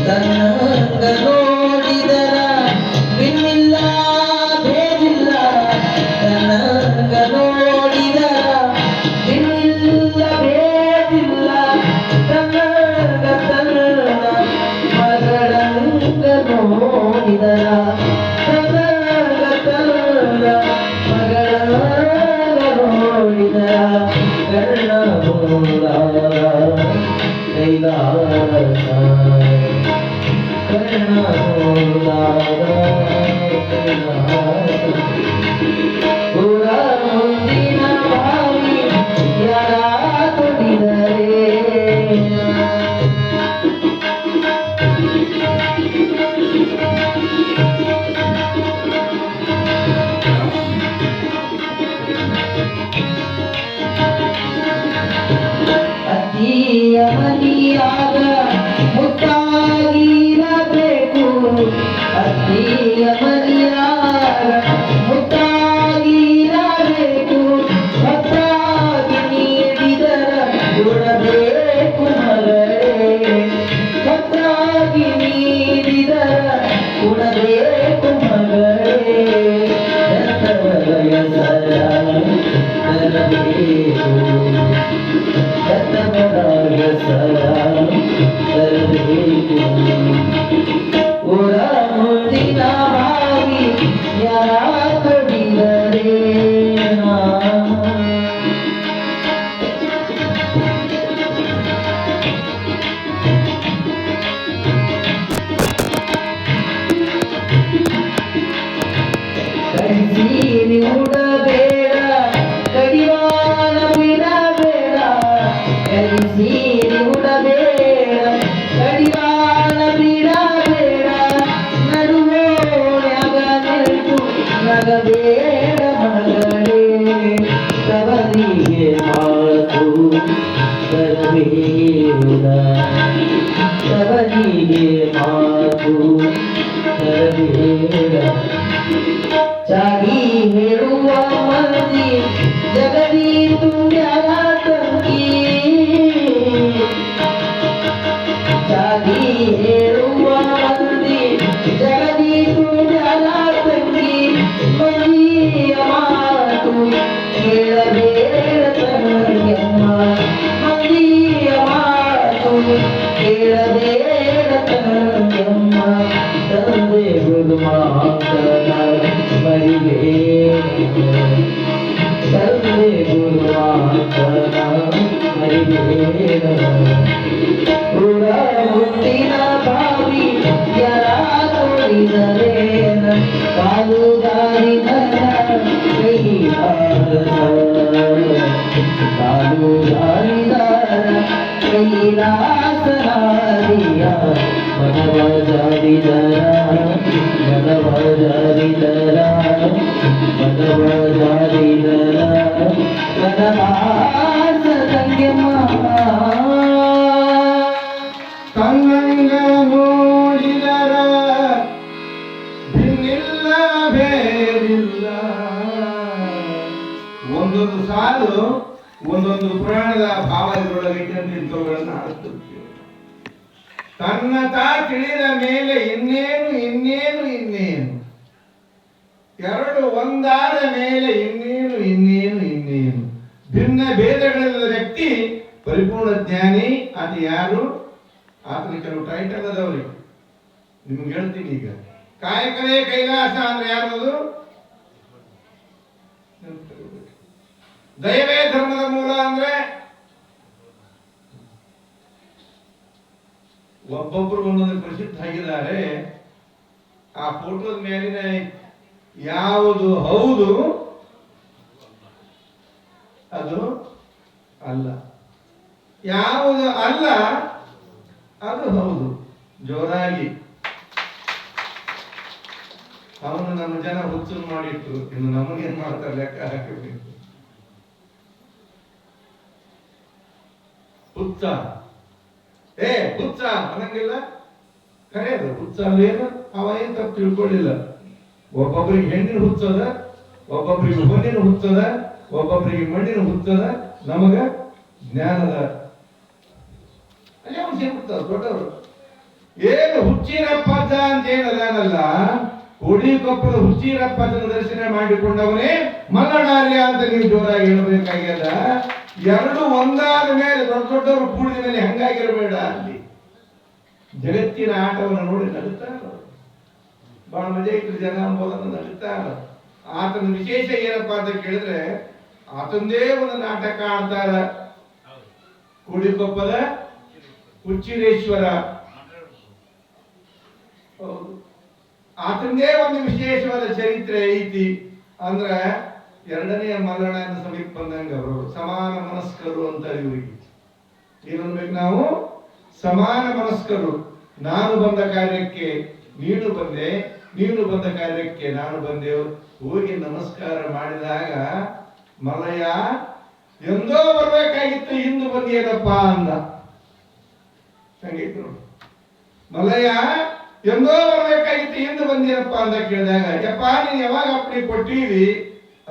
ತನ್ನಂಗ ನೋಡಿದರ ಬಿನ್ನಿಲ್ಲ ಭೇದಿಲ್ಲ ತನ್ನಂಗ ನೋಡಿದರ ಬಿನ್ನಿಲ್ಲ ಭೇದಿಲ್ಲ ತನ್ನಂಗ ತನ್ನ ಮಗಳಂಗ ನೋಡಿದರ ತನ್ನಂಗ ತನ್ನ ಮಗಳಂಗ ನೋಡಿದರ ಕರ್ಣ ಕೈಲಾಸ ಪುರ ಮುಂದಿನ ಭಾವಿ ಯರ ಕೊಡಿದರೆ ಅತ್ತಿಯ ಮನಿಯಾಗ ಮುತ್ತಾಗಿರಬೇಕು ಅತ್ತಿಯ ಮನಿಯಾಗ ಮುತ್ತಾಗಿರಬೇಕು ಹೊತ್ತಾಗಿ ನೀಡಿದರ ಕೊಡಬೇಕು ಮಗಳೇ ಹೊತ್ತಾಗಿ ನೀಡಿದರ ಕೊಡಬೇಕು ಮಗಳೇ ದತ್ತವಲಯ ಸರ ತರಬೇಕು ದತ್ತವಲಯ ಸರ ತರಬೇಕು ಉರ ಮುಂದಿನ ಭಾವಿ ಯರ ಕೊಡಿದರೆ ಕಡಿಸೀರಿ ಉಡಬೇಡ ಕಡಿವಾಣ ಬಿಡಬೇಡ ಕಡಿಸೀರಿ ಉಡಬೇಡ ಕಡಿವಾಣ ಬಿಡಬೇಡ ನಡುವೋಳ್ಯಾಗ ನಿಲ್ತು ನಗಬೇಡ ಮಗಳೇ ತವರಿಗೆ ಮಾತು ತರಬೇಡ ತವರಿಗೆ ಮಾತು ತರಬೇಡ ಚಾಡಿ ಹೇಳುವ ಮಂದಿ ಜಗದಿ ತುಂಬ್ಯಾರ ತಂಗಿ ಚಾಡಿ ಹೇಳುವ ಮಂದಿ ಜಗದಿ ತುಂಬ್ಯಾರ ತಂಗಿ ಮಂದಿಯ ಮಾತು ಕೇಳಬೇಡ ತಂಗಿಯಮ್ಮ ಮಂದಿಯ ಮಾತು ಕೇಳಬೇಡ ತಂಗಿಯಮ್ಮ ತಂದೆ ಗುರು ಮಾತನ ಮರಿಬೇಡ ತಂದೆ ಗುರು ಮಾತನ ಮರಿಬೇಡ ಪುರ ಮುಂದಿನ ಭಾವಿ ಯರ ಕೊಡಿದರೇನ ಕಾಲು ಜಾರಿದರ ಕೈಲಾಸ ಕಾಲು ಜಾರಿದರ ಕೈಲಾಸ ನಾರಿಯ ಮನವ ಜಾರಿದರ ಮನವ ಜಾರಿದರ ಮನವ ಜಾರಿದರ ವನವಾಸ ತಂಗ್ಯಮ್ಮ ತನ್ನಂಗ ನೋಡಿದರ ಭಿನ್ನಿಲ್ಲ ಬೇರಿಲ್ಲ ಒಂದೊಂದು ಸಾಲು ಒಂದೊಂದು ಪುರಾಣದ ಭಾವಗಳೊಳಗೆ ಇಟ್ಟಂತಿಂತವುಗಳನ್ನ ಆಡ್ತಿರ್ತೀವಿ. ತನ್ನ ತಾ ತಿಳಿದ ಮೇಲೆ ಇನ್ನೇನು ಇನ್ನೇನು ಇನ್ನೇನು ಎರಡು ಒಂದಾದ ಮೇಲೆ ಇನ್ನೇನು ಭಿನ್ನ ಭೇದಗಳಿಲ್ಲದ ವ್ಯಕ್ತಿ ಪರಿಪೂರ್ಣ ಜ್ಞಾನಿ. ಆತ ಯಾರು? ಆತನ ಕೆಲವು ಟೈಟಲ್ ಅದಾವ್ರಿ, ನಿಮ್ಗೆ ಹೇಳ್ತೀನಿ ಈಗ. ಕಾಯಕವೇ ಕೈಲಾಸ ಅಂದ್ರೆ ಯಾರದು? ದಯವೇ ಧರ್ಮದ ಮೂಲ ಅಂದ್ರೆ ಒಬ್ಬೊಬ್ರು ಒಂದೊಂದು ಪ್ರಸಿದ್ಧ ಆಗಿದ್ದಾರೆ. ಆ ಫೋಟೋದ ಮೇಲಿನ ಯಾವುದು ಹೌದು ಅದು ಅಲ್ಲ, ಯಾವುದು ಅಲ್ಲ ಅದು ಹೌದು. ಜೋರಾಗಿ ಅವನು ನಮ್ಮ ಜನ ಹುಚ್ಚು ಮಾಡಿಟ್ರು, ಇನ್ನು ನಮಗೇನ್ ಮಾಡ್ತಾರೆ ಲೆಕ್ಕ ಹಾಕಬೇಕು. ಹುಚ್ಚ ಹುಚ್ಚ ಅನ್ನಂಗಿಲ್ಲ, ಖರೆ ಅದು ಹುಚ್ಚ ಏನು, ಅವ ಏನ್ ತಪ್ಪು ತಿಳ್ಕೊಳ್ಳಿಲ್ಲ. ಒಬ್ಬೊಬ್ಬರಿಗೆ ಹೆಣ್ಣಿನ ಹುಚ್ಚದ, ಒಬ್ಬೊಬ್ಬರಿಗೆ ಹೊನ್ನಿನ ಹುಚ್ಚದ, ಒಬ್ಬೊಬ್ಬರಿಗೆ ಮಣ್ಣಿನ ಹುಚ್ಚದ, ನಮಗ ಜ್ಞಾನದ ಅಲ್ಲೇ ಅವನು ಸೇರ್ಬಿಡ್ತಾರ ದೊಡ್ಡವರು. ಏನು ಹುಚ್ಚಿರಪ್ಪಜ್ಜ ಅಂತ ಏನಲ್ಲ, ಕೊಡಿಕೊಪ್ಪದ ಹುಚ್ಚಿರಪ್ಪಜ್ಜನ ದರ್ಶನ ಮಾಡಿಕೊಂಡವನೇ ಮಲ್ಲನಾರ್ಯ ಅಂತ ನೀವು ಜೋರಾಗಿ ಹೇಳಬೇಕಾಗ್ಯದ. ಎರಡು ಒಂದಾದ ಮೇಲೆ ದೊಡ್ಡವರು ಕೂಡಿದ ಮೇಲೆ ಹಂಗಾಗಿರಬೇಡ. ಅಲ್ಲಿ ಜಗತ್ತಿನ ಆಟವನ್ನು ನೋಡಿ ನಗುತ್ತಾರ, ಬಹಳ ಮಜಾ ಇತ್ತು ಜನ ಅಂಬೋದನ್ನು ನಗುತ್ತಾರ. ಆತನ ವಿಶೇಷ ಏನಪ್ಪಾ ಅಂತ ಕೇಳಿದ್ರೆ ಆತಂದೇ ಒಂದು ನಾಟಕ ಆಡ್ತಾರ. ಕೂಡಿಕೊಪ್ಪದ ಹುಚ್ಚಿರೇಶ್ವರ, ಆತಂದೇ ಒಂದು ವಿಶೇಷವಾದ ಚರಿತ್ರೆ ಐತಿ. ಅಂದ್ರ ಎರಡನೆಯ ಮಲ್ಲಣ್ಣನ ಸಮೀಪ ಬಂದಂಗ ಅವರು ಸಮಾನ ಮನಸ್ಕರು ಅಂತ ಇವರಿಗೆ ಏನನ್ಬೇಕು ನಾವು? ಸಮಾನ ಮನಸ್ಕರು. ನಾನು ಬಂದ ಕಾರ್ಯಕ್ಕೆ ನೀನು ಬಂದೆ, ನೀನು ಬಂದ ಕಾರ್ಯಕ್ಕೆ ನಾನು ಬಂದೆವು. ಹೋಗಿ ನಮಸ್ಕಾರ ಮಾಡಿದಾಗ ಮಲ್ಲಯ್ಯ ಎಂದೋ ಬರ್ಬೇಕಾಗಿತ್ತು, ಇಂದು ಬಂದಿಯೇನಪ್ಪ ಅಂದ. ಹಂಗಿತ್ತು ಮಲ್ಲಯ್ಯ ಎಂದೋ ಬರ್ಬೇಕಾಗಿತ್ತು, ಇಂದು ಬಂದಿರಪ್ಪ ಅಂತ ಕೇಳಿದಾಗ, ಯಪ್ಪ ನೀನ್ ಯಾವಾಗ ಅಪ್ಪಣೆ ಕೊಟ್ಟಿವಿ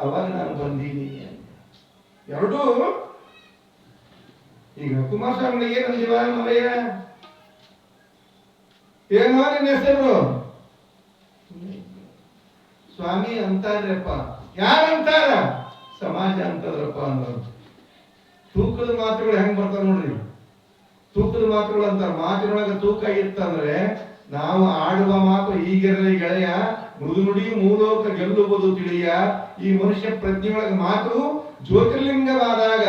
ಅವಾಗ ನಾನು ಬಂದೀನಿ. ಎರಡೂ ಈಗ ಕುಮಾರಸ್ವಾಮಿ ಏನಂದಿವ ಮಲ್ಲಯ್ಯ, ಏನೋ ನಿನ್ನ ಹೆಸರು? ಸ್ವಾಮಿ ಅಂತಾರ್ರಪ್ಪ. ಯಾರಂತಾರ? ಸಮಾಜ ಅಂತದ್ರಪ್ಪ ಅನ್ನೋರು. ತೂಕದ ಮಾತುಗಳು ಹೆಂಗ್ ಬರ್ತಾವ ನೋಡ್ರಿ, ತೂಕದ ಮಾತುಗಳು ಅಂತಾರ. ಮಾತಿನೊಳಗೆ ತೂಕ ಇತ್ತಂದ್ರೆ ನಾವು ಆಡುವ ಮಾತು ಈಗಿರಲಿ ಗೆಳೆಯ, ಮೃದು ನುಡಿ ಮೂಲೋಕ ಗೆಲ್ಲುವುದು ತಿಳಿಯ. ಈ ಮನುಷ್ಯ ಪ್ರಜ್ಞೆಯೊಳಗೆ ಮಾತು ಜ್ಯೋತಿರ್ಲಿಂಗವಾದಾಗ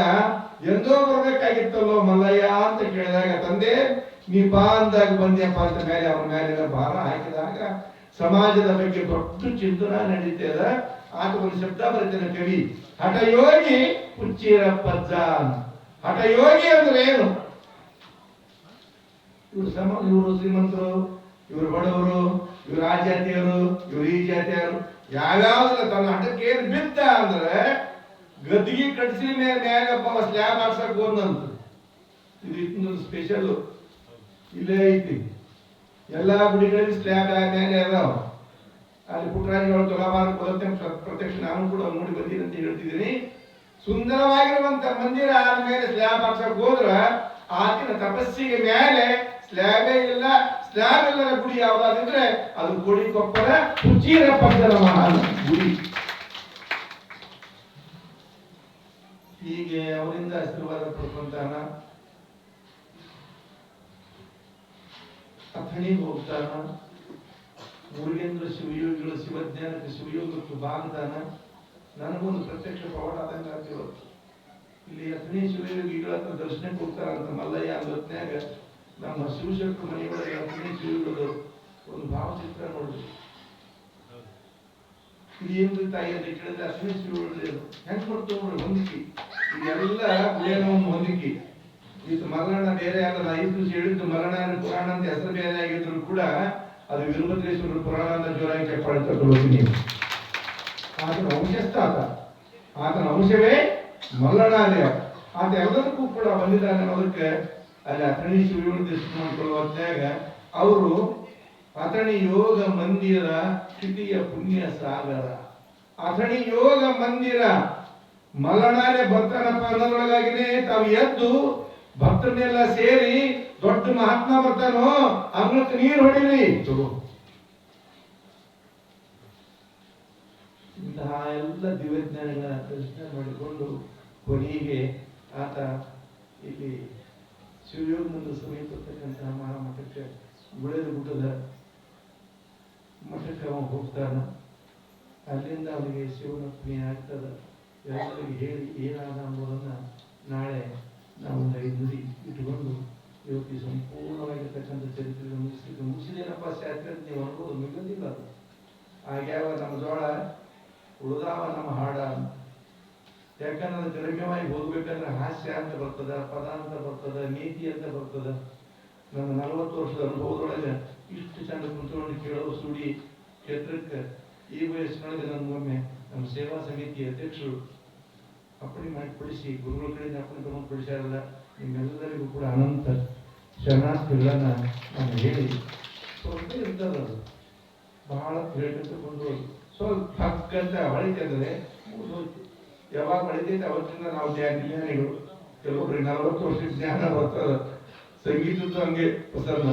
ಎಂದೋ ಬರ್ಬೇಕಾಗಿತ್ತಲ್ಲೋ ಮಲ್ಲಯ್ಯ ಅಂತ ಕೇಳಿದಾಗ, ತಂದೆ ನೀ ಬಾ ಅಂದಾಗ ಬಂದ್ಯಪ್ಪ ಅಂತ ಮೇಲೆ ಅವನ ಮೇಲೆ ಭಾರ ಹಾಕಿದಾಗ ಸಮಾಜದ ಬಗ್ಗೆ ದೊಡ್ಡ ಚಿಂತನ ನಡೀತದ. ಆತ ಒಂದು ಶಬ್ದ ಬರೀತಾನೆ ಕವಿ, ಹಠಯೋಗಿ ಹುಚ್ಚಿರಪ್ಪಜ್ಜ. ಹಠಯೋಗಿ ಅಂದ್ರೆ ಏನು? ಇವರು ಶ್ರೀಮಂತರು, ಇವರು ಬಡವರು, ಇವರು ಆ ಜಾತಿಯವರು, ಇವರು ಈ ಜಾತಿಯವರು, ಯಾವ್ಯಾವ್ದ್ರ ತನ್ನ ಹಠಕ್ಕೆ ಏನ್ ಬಿದ್ದ ಅಂದ್ರೆ ಗದ್ದಿಗೆ ಕಟ್ಸಿ ಮೇಲೆ ಸ್ಲ್ಯಾಬ್ ಹಾಕ್ಸಕ್ ಹೋದಂತ. ಇದು ಇನ್ನೊಂದು ಸ್ಪೆಷಲ್ ಇಲ್ಲೇ ಐತಿ. ಎಲ್ಲಾ ಗುಡಿಗಳಲ್ಲಿ ಸ್ಲ್ಯಾಬ್ ಮೇಲೆ ಅದಾವ. ಅಲ್ಲಿ ಪುಟ್ಟರಾಜಗಳು ತುಲಾಭಾರ ಬರುತ್ತೆ ಪ್ರತ್ಯಕ್ಷ ನಾನು ಕೂಡ ನೋಡಿ ಬಂದಿನಿ ಅಂತ ಹೇಳ್ತಿದ್ದೀನಿ. ಸುಂದರವಾಗಿರುವಂತ ಮಂದಿರ ಆದ್ಮೇಲೆ ಸ್ಲ್ಯಾಬ್ ಹಾಕ್ಸಕ್ ಹೋದ್ರ ಆತಿನ ತಪಸ್ಸಿಗೆ ಮೇಲೆ ಸ್ಲ್ಯಾಬೇ ಇಲ್ಲ. ಸ್ಲ್ಯಾಬ್ ಇಲ್ಲದ ಗುಡಿ ಯಾವ್ದಾದ್ರೆ ಅದು ಕೋಡಿಕೊಪ್ಪದ ಹುಚ್ಚಿರಪ್ಪಜ್ಜನ ಮಹಾನ್ ಗುಡಿ. ಹೀಗೆ ಅವರಿಂದ ಆಶೀರ್ವಾದ ಪಡ್ಕೊಂತಾನ. ಅಥಣಿಗೆ ಹೋಗ್ತಾನ. ಮುರುಗೇಂದ್ರ ಶಿವಯೋಗಿಗಳು ಶಿವಜ್ಞಾನಕ್ಕೆ ಶಿವಯೋಗಕ್ಕೆ ಬಾಗ್ತಾನ. ನನಗೊಂದು ಪ್ರತ್ಯಕ್ಷ ಪವಾಡ ಆದಂಗ ಆಗ್ತಿರೋದು. ಇಲ್ಲಿ ಅಥಣಿ ಶಿವಯೋಗಿಗಳ ಹತ್ರ ದರ್ಶನಕ್ಕೆ ಹೋಗ್ತಾರಂತ ಮಲ್ಲಯ್ಯ ಹೊತ್ನ್ಯಾಗ ನಮ್ಮ ಶಿವಶಕ್ತಿ ಮನೆಯೊಳಗೆ ಅಥಣಿ ಶಿವಯೋಗಿಗಳು ಒಂದು ಭಾವಚಿತ್ರ ನೋಡ್ರಿ. ಏನು ತಾಯಿ ಅಂತ ಕೇಳಿದ್ರೆ ಅಥಣಿ ಶಿವಯೋಗಿಗಳು ಹೆಂಗ್ ಮಾಡ್ತೇವೆ ನೋಡ್ರಿ ಹೊಂದಿಕೆ. ಇದೆಲ್ಲ ಏನೋ ಒಂದು ಹೊಂದಿಕೆ. ಇದು ಮರಣ ಬೇರೆ ಆಗಲ್ಲ. 5 ದಿವಸ ಹೇಳಿದ್ದು ಮರಣ ಪುರಾಣ ಅಂತ ಹೆಸರು ಬೇರೆ ಆಗಿದ್ರು ಕೂಡ ಅದು ವೀರಭದ್ರೇಶ್ವರ ಪುರಾಣ ಅಂತ ಜೋರಾಗಿ ಚಪ್ಪಾಳೆ ತಗೊಳ್ತೀನಿ ನೀವು. ಆತನ ವಂಶಸ್ಥ ಆತ, ಆತನ ಅಂಶವೇ ಮಲ್ಲನಾರ್ಯ. ಆತ ಎಲ್ಲದಕ್ಕೂ ಕೂಡ ಬಂದಿದ್ದಾನೆ ಅನ್ನೋದಕ್ಕೆ ಅಲ್ಲಿ ಅಥಣಿ ಶಿವಯೋಗಿ ದರ್ಶನ ಮಾಡ್ಕೊಳ್ಳುವ ಹೊತ್ನ್ಯಾಗ ಅವರು ಅಥಣಿ ಯೋಗ ಮಂದಿರ ಸ್ಥಿತಿಯ ಪುಣ್ಯ ಸಾಗರ. ಅಥಣಿ ಯೋಗ ಮಂದಿರ ಮಲ್ಲನಾರ್ಯ ಬರ್ತಾನಪ್ಪ ಅನ್ನೋದ್ರೊಳಗಾಗಿನೇ ತಾವು ಎದ್ದು ಭಕ್ತರನ್ನೆಲ್ಲ ಸೇರಿ ದೊಡ್ಡ ಮಹಾತ್ಮ ಬರ್ತಾನೋ ಅಂಗಳಕ್ಕೆ ನೀರು ಹೊಡಿರಿ. ಇಂತಹ ಎಲ್ಲ ದಿವ್ಯಜ್ಞಾನಗಳ ದರ್ಶನ ಮಾಡಿಕೊಂಡು ಕೊನೆಗೆ ಆತ ಇಲ್ಲಿ ಶಿವಯೋಗದ ಸಮೀಪತಕ್ಕಂತಹ ಮಹಾಮಠಕ್ಕೆ ಗುಳೆದ ಗುಡ್ಡದ ಮಠಕ್ಕೆ ಅವ ಹೋಗ್ತಾನ. ಅಲ್ಲಿಂದ ಅವನಿಗೆ ಶಿವನ ಪುಣ್ಯ ಆಗ್ತದ. ಎಲ್ಲರಿಗೆ ಹೇಳಿ ಏನಾದ ಅನ್ನೋದನ್ನ ನಾಳೆ ನಾವು ಒಂದು 5 ನುಡಿ ಇಟ್ಟುಕೊಂಡು ಇವತ್ತು ಸಂಪೂರ್ಣವಾಗಿರ್ತಕ್ಕಂಥ ಚರಿತ್ರೆ ಮುಗಿಸಿದೇನಪ್ಪ ಶಾಸ್ತ್ರ ನೀವು ಅನ್ಬೋದು ಮಿಗೋದಿಲ್ಲ. ಅದು ಆಗ್ಯಾವ ನಮ್ಮ ಜೋಳ ಉಳಿದಾವ ನಮ್ಮ ಹಾಡ. ಯಾಕಂದ್ರೆ ಅದು ಗರಮ್ಯವಾಗಿ ಓದ್ಬೇಕಂದ್ರೆ ಹಾಸ್ಯ ಅಂತ ಬರ್ತದ, ಪದ ಅಂತ ಬರ್ತದ, ನೀತಿ ಅಂತ ಬರ್ತದ. ನನ್ನ 40 ವರ್ಷದ ಅನುಭವದೊಳಗೆ ಇಷ್ಟು ಚಂದ ಕುಂತ್ಕೊಂಡು ಕೇಳೋ ಸುಡಿ ಕ್ಷೇತ್ರಕ್ಕೆ ಈ ವಯಸ್ಸಿನೊಳಗೆ ನಮಗೊಮ್ಮೆ ನಮ್ಮ ಸೇವಾ ಸಮಿತಿ ಅಧ್ಯಕ್ಷರು ಅಪ್ಪಣೆ ಮಾಡಿಕೊಡಿಸಿ ಗುರುಗಳ ಕಡೆಯಿಂದ ಅಪ್ಪಣೆ ತಗೊಂಡು ಕೊಡಿಸ್ಯಾರಲ್ಲ. ನಿಮ್ಮೆಲ್ಲರಿಗೂ ಕೂಡ ಅನಂತ ಶರಣಾರ್ಥಿಗಳನ್ನ ನಾನು ಹೇಳಿ ಸ್ವಲ್ಪ ಇರ್ತದ. ಅದು ಬಹಳ ಹೇಳ್ಕೊಂಡ್ಕೊಂಡು ಸ್ವಲ್ಪ ಹಕ್ಕಂತ ಹೊಳಿತಂದ್ರೆ ಯಾವಾಗ ಹೊಳಿತೈತೆ ಅವತ್ತಿಂದ ನಾವು ಜ್ಞಾನಿಗಳು. ಕೆಲವೊಬ್ರಿಗೆ 40 ವರ್ಷ ಜ್ಞಾನ ಬರ್ತದ. ಸಂಗೀತದ್ದು ಹಂಗೆ ಹೊಸನ್ನ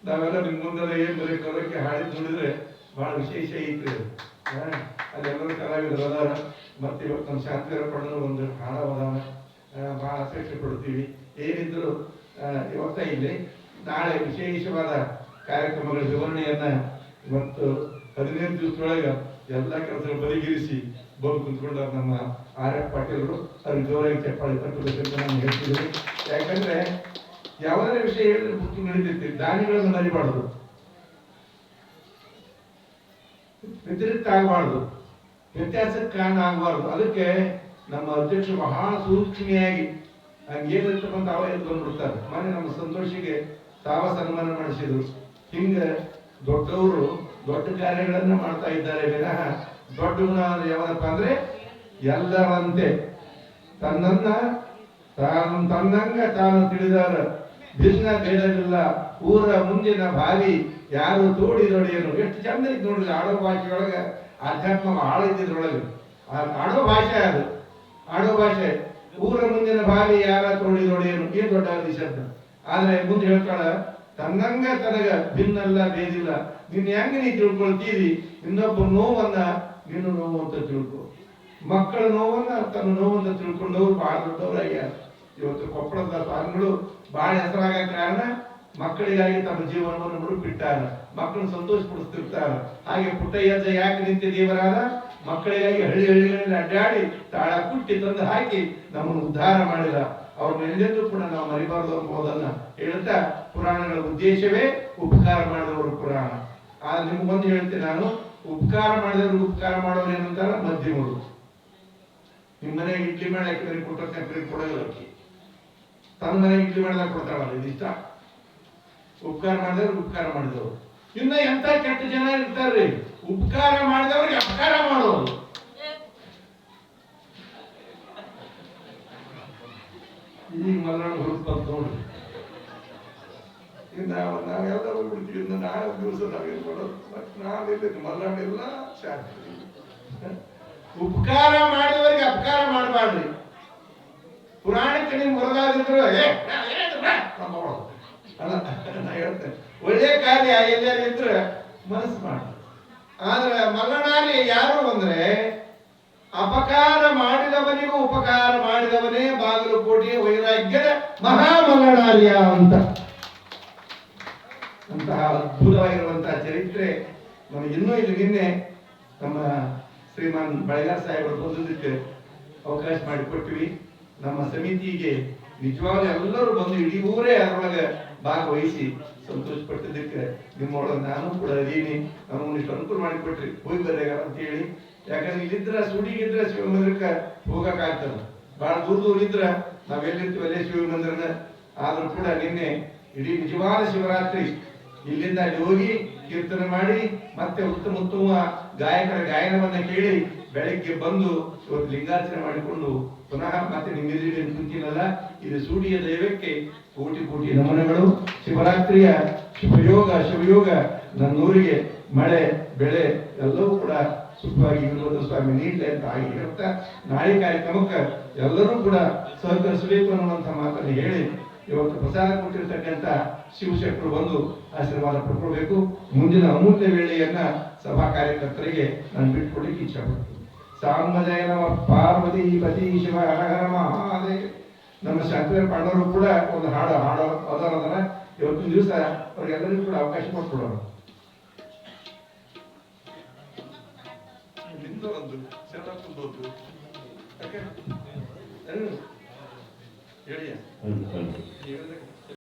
ನಾವೆಲ್ಲ ನಿಮ್ ಮುಂದೆಲ್ಲ ಏನ್ ಬರೀ ಕಲಕ್ಕೆ ಹಾಡಿದ್ ನೋಡಿದ್ರೆ ಬಹಳ ವಿಶೇಷ ಐತ್ರಿ. ಅಲ್ಲೆಲ್ಲರೂ ಕಲಾವಿದರು ಅದಾರ. ಮತ್ತೆ ಇವತ್ತು ನಮ್ಮ ಶಾಂತಿರ ಪಡೆದ ಒಂದು ಹಾಡವದಾನ. ಬಹಳ ಅಪೇಕ್ಷೆ ಪಡ್ತೀವಿ. ಏನಿದ್ರು ಇವತ್ತ ಇಲ್ಲಿ ನಾಳೆ ವಿಶೇಷವಾದ ಕಾರ್ಯಕ್ರಮಗಳ ವಿವರಣೆಯನ್ನ ಇವತ್ತು 15 ದಿವಸದೊಳಗೆ ಎಲ್ಲ ಕೆಲಸಗಳು ಬದಿಗಿರಿಸಿ ಬಂದು ಕುಂತ್ಕೊಂಡ ನಮ್ಮ ಆರ್.ಎಫ್. ಪಾಟೀಲರು ಅವ್ರಿಗೆ ಜೋರಾಗಿ ಚಪ್ಪಾಳೆ ತಟ್ಟಬೇಕಂತ ನಾನು ಹೇಳ್ತಿದ್ದೀನಿ. ಯಾಕಂದ್ರೆ ಯಾವುದೇ ವಿಷಯ ಹೇಳಿದ್ರೆ ಬುಕ್ಕು ನಡೀತೈತಿ. ದಾನಿಗಳನ್ನು ಮರಿಬಾರ್ದು, ವ್ಯತಿರಿಕ್ತ ಆಗಬಾರ್ದು, ವ್ಯತ್ಯಾಸಕ್ಕೆ ಕಾರಣ ಆಗಬಾರ್ದು. ಅದಕ್ಕೆ ನಮ್ಮ ಅಧ್ಯಕ್ಷರು ಬಹಳ ಸೂಕ್ಷ್ಮಿಯಾಗಿ ಹಂಗೇನಿರ್ತಕ್ಕಂಥ ಅವ ಎದ್ದು ಬಂದ್ಬಿಡ್ತಾರೆ. ಮೊನ್ನೆ ನಮ್ಮ ಸಂತೋಷಿಗೆ ತಾವ ಸನ್ಮಾನ ಮಾಡಿಸಿದ್ರು. ಹಿಂಗ ದೊಡ್ಡವರು ದೊಡ್ಡ ಕಾರ್ಯಗಳನ್ನ ಮಾಡ್ತಾ ಇದ್ದಾರೆ ವಿನಃ ದೊಡ್ಡ ಗುಣ ಯಾವದಪ್ಪ ಅಂದ್ರೆ ಎಲ್ಲರಂತೆ ತನ್ನಂಗ ತಾನು ತಿಳಿದಾರ ಭಿನ್ನ ಭೇದವಿಲ್ಲ ಊರ ಮುಂದಿನ ಬಾವಿ ಯಾರು ತೋಡಿದೊಡೆಯನು. ಎಷ್ಟು ಚಂದ ಐತಿ ನೋಡ್ರಿ ಆಡೋ ಭಾಷೆಯೊಳಗ ಆಧ್ಯಾತ್ಮ ಆಳ ಇದ್ದಿದ್ರೊಳಗೆ ಆಡೋ ಭಾಷೆ. ಅದು ಆಡೋ ಭಾಷೆ. ಊರ ಮುಂದಿನ ಬಾವಿ ಯಾರ ತೋಡಿದೊಡೆಯನು ಏನ್ ದೊಡ್ಡ ಶಬ್ದ. ಆದ್ರೆ ಮುಂದೆ ಹೇಳ್ತಾಳ ತನ್ನಂಗ ತನಗ ಭಿನ್ನಲ್ಲ ಭೇದಿಲ್ಲ. ನೀನ್ ಹೆಂಗ ನೀ ತಿಳ್ಕೊಳ್ತೀರಿ ಇನ್ನೊಬ್ಬ ನೋವನ್ನ ನೀನು ನೋವು ಅಂತ ತಿಳ್ಕೊ. ಮಕ್ಕಳ ನೋವನ್ನ ತನ್ನ ನೋವನ್ನ ತಿಳ್ಕೊಂಡವ್ರು ಬಹಳ ದೊಡ್ಡವರಾಗ್ಯಾರ. ಇವತ್ತು ಕೊಪ್ಪಳದ ಸ್ವಾಮಿಗಳು ಬಹಳ ಹೆಸರಾಗ ಕಾರಣ ಮಕ್ಕಳಿಗಾಗಿ ತಮ್ಮ ಜೀವನವನ್ನು ಮುಡುಪಿಟ್ಟಾರ. ಮಕ್ಕಳನ್ನು ಸಂತೋಷ ಪಡಿಸ್ತಿರ್ತಾರ. ಹಾಗೆ ಪುಟ್ಟಯ್ಯಜ್ಜ ಯಾಕೆ ನಿಂತ ದೇವರಾದ ಮಕ್ಕಳಿಗಾಗಿ ಹಳ್ಳಿಗಳಲ್ಲಿ ಅಡ್ಡಾಡಿ ತಾಳ ಕುಟ್ಟಿ ತಂದು ಹಾಕಿ ನಮ್ಮನ್ನು ಉದ್ಧಾರ ಮಾಡಿದ. ಅವ್ರನ್ನ ಎಲ್ಲೆಂದೂ ಕೂಡ ನಾವು ಮರಿಬಾರದು ಅನ್ನೋದನ್ನ ಹೇಳ್ತಾ ಪುರಾಣಗಳ ಉದ್ದೇಶವೇ ಉಪಕಾರ ಮಾಡಿದವರು ಪುರಾಣ. ನಿಮ್ಗೊಂದು ಹೇಳ್ತೇನೆ ನಾನು, ಉಪಕಾರ ಮಾಡಿದವರು ಉಪಕಾರ ಮಾಡೋರು ಏನಂತಾರ ಮಧ್ಯಮರು. ನಿಮ್ಮ ಮನೆಗೆ ಇಡ್ಲಿ ಮಾಡಿ ಹಾಕಿದ್ರೆ ಕೊಟ್ಟರೆ ಕೊಡೋಲ್ಲ. ತನ್ನ ಮನೆಗೆ ಇಡ್ಲಿ ಮಾಡಿದಾಗ ಕೊಡ್ತಾಳಲ್ಲ, ಇದಿಷ್ಟ. ಉಪಕಾರ ಮಾಡಿದವ್ರು ಉಪಕಾರ ಮಾಡಿದವರು. ಇನ್ನ ಎಂತ ಕೆಟ್ಟ ಜನ ಇರ್ತಾರ್ರಿ, ಉಪಕಾರ ಮಾಡಿದವ್ರಿಗೆ ಅಪಕಾರ ಮಾಡೋರು. ಈಗ ಮಲ್ನಾಡು ಹುಡುಕ್ಬಂತ ನೋಡ್ರಿ. ಈಗ ನಾವೆಲ್ಲ ಹೋಗ್ಬಿಡ್ತೀವಿ. ಇನ್ನು ನಾಳೆ ದಿವಸ ನಾವೇನ್ ಮಾಡೋದು, ನಾವೆಲ್ಲ ಮಲ್ನಾಡೆಲ್ಲ ಶಾಂತಿ. ಉಪಕಾರ ಮಾಡಿದವರಿಗೆ ಅಪಕಾರ ಮಾಡಬಾರ್ರಿ. ಪುರಾಣಕ್ಕೆ ನಿಮ್ಗೆ ಹೊರಗಾದಿದ್ರು ಅಲ್ಲ, ನಾ ಹೇಳ್ತೇನೆ ಒಳ್ಳೆ ಕಾರ್ಯ ಎಲ್ಲಾರು ಇದ್ರೆ ಮನಸ್ಸು ಮಾಡಿ. ಆದ್ರೆ ಮಲ್ಲನಾರಿ ಯಾರು ಅಂದ್ರೆ ಅಪಕಾರ ಮಾಡಿದವನಿಗೂ ಉಪಕಾರ ಮಾಡಿದವನೇ ಬಾಗಲಕೋಟೆಯ ವೈರಾಗ್ಯದ ಮಹಾಮಲ್ಲನಾರ್ಯ ಅಂತ. ಅಂತಹ ಅದ್ಭುತವಾಗಿರುವಂತಹ ಚರಿತ್ರೆ ನಮಗೆ ಇನ್ನೂ ಇಲ್ಲಿ ನಿನ್ನೆ ನಮ್ಮ ಶ್ರೀಮಾನ್ ಬಳೆಗಾರ್ ಸಾಹೇಬರು ಬಂದಿದ್ದಕ್ಕೆ ಅವಕಾಶ ಮಾಡಿಕೊಟ್ಟಿವಿ. ನಮ್ಮ ಸಮಿತಿಗೆ ನಿಜವಾಗ್ಲೂ ಎಲ್ಲರೂ ಬಂದು ಇಡೀ ಊರೇ ಅದರೊಳಗೆ ಭಾಗವಹಿಸಿ ಸಂತೋಷ ಪಟ್ಟಿದ್ದಕ್ಕೆ ನಿಮ್ಮೊಳಗೆ ನಾನು ಕೂಡ ಅದೀನಿ. ನಮಗೊಂದಿಷ್ಟು ಅನುಕೂಲ ಮಾಡಿಕೊಟ್ರಿ, ಹೋಗಿ ಬರ್ಯಾಗ ಅಂತ ಹೇಳಿ. ಯಾಕಂದ್ರೆ ಇಲ್ಲಿದ್ರ ಸುಡಿಗಿದ್ರೆ ಶಿವಮಂದಿರಕ್ಕೆ ಹೋಗಕ್ಕಾಗ್ತದ. ಬಹಳ ದೂರ ಇದ್ರ ನಾವೆಲ್ಲಿರ್ತೀವಿ ಅಲ್ಲೇ ಶಿವ ಮಂದಿರನ. ಆದ್ರೂ ಕೂಡ ನಿನ್ನೆ ಇಡೀ ನಿಜವಾದ ಶಿವರಾತ್ರಿ ಇಲ್ಲಿಂದ ಅಲ್ಲಿ ಹೋಗಿ ಕೀರ್ತನೆ ಮಾಡಿ ಮತ್ತೆ ಉತ್ತಮ ಗಾಯಕರ ಗಾಯನವನ್ನ ಕೇಳಿ ಬೆಳಗ್ಗೆ ಬಂದು ಇವತ್ತು ಲಿಂಗಾರ್ಚನೆ ಮಾಡಿಕೊಂಡು ಪುನಃ ಮತ್ತೆ ನಿಮ್ಮೆದುರಿಗೆ ಕುಂತಿನಲ್ಲ. ಇದು ಸೂಡಿಯ ದೈವಕ್ಕೆ ಕೋಟಿ ಕೋಟಿ ನಮನಗಳು. ಶಿವರಾತ್ರಿಯ ಶಿವಯೋಗ ನನ್ನೂರಿಗೆ ಮಳೆ ಬೆಳೆ ಎಲ್ಲವೂ ಕೂಡ ಸುಖವಾಗಿ ವಿನೋದ ಸ್ವಾಮಿ ನೀಡಲಿ ಅಂತ ಆಗಿ ಹೇಳ್ತಾ ನಾಳೆ ಕಾರ್ಯಕ್ರಮಕ್ಕೆ ಎಲ್ಲರೂ ಕೂಡ ಸಹಕರಿಸಬೇಕು ಅನ್ನುವಂಥ ಮಾತನ್ನು ಹೇಳಿ ಇವತ್ತು ಪ್ರಸಾರ ಕೊಟ್ಟಿರ್ತಕ್ಕಂಥ ಶಿವಶೆಟ್ಟರು ಬಂದು ಆಶೀರ್ವಾದ ಪಡ್ಕೊಳ್ಬೇಕು. ಮುಂದಿನ ಅಮೂಲ್ಯ ವೇಳೆಯನ್ನ ಸಭಾ ಕಾರ್ಯಕರ್ತರಿಗೆ ನಾನು ಬಿಟ್ಕೊಡ್ಲಿಕ್ಕೆ ಇಚ್ಛೆ ಪಡ್ತೀನಿ. ಸಾಮಜಯ ನಮ ಪಾರ್ವತಿ ಪತಿ ಶಿವ ಹರ ಹರ ಮಹಾದೇವ. ನಮ್ಮ ಶಾಂತಿವೀರ ಪಾಂಡವರು ಕೂಡ ಒಂದು ಹಾಡು ಅದರ ಇವತ್ತಿನ ದಿವಸ ಅವ್ರಿಗೆಲ್ಲರಿಗೂ ಕೂಡ ಅವಕಾಶ ಮಾಡಿಕೊಡೋಣ. ಹೇಳಿಯ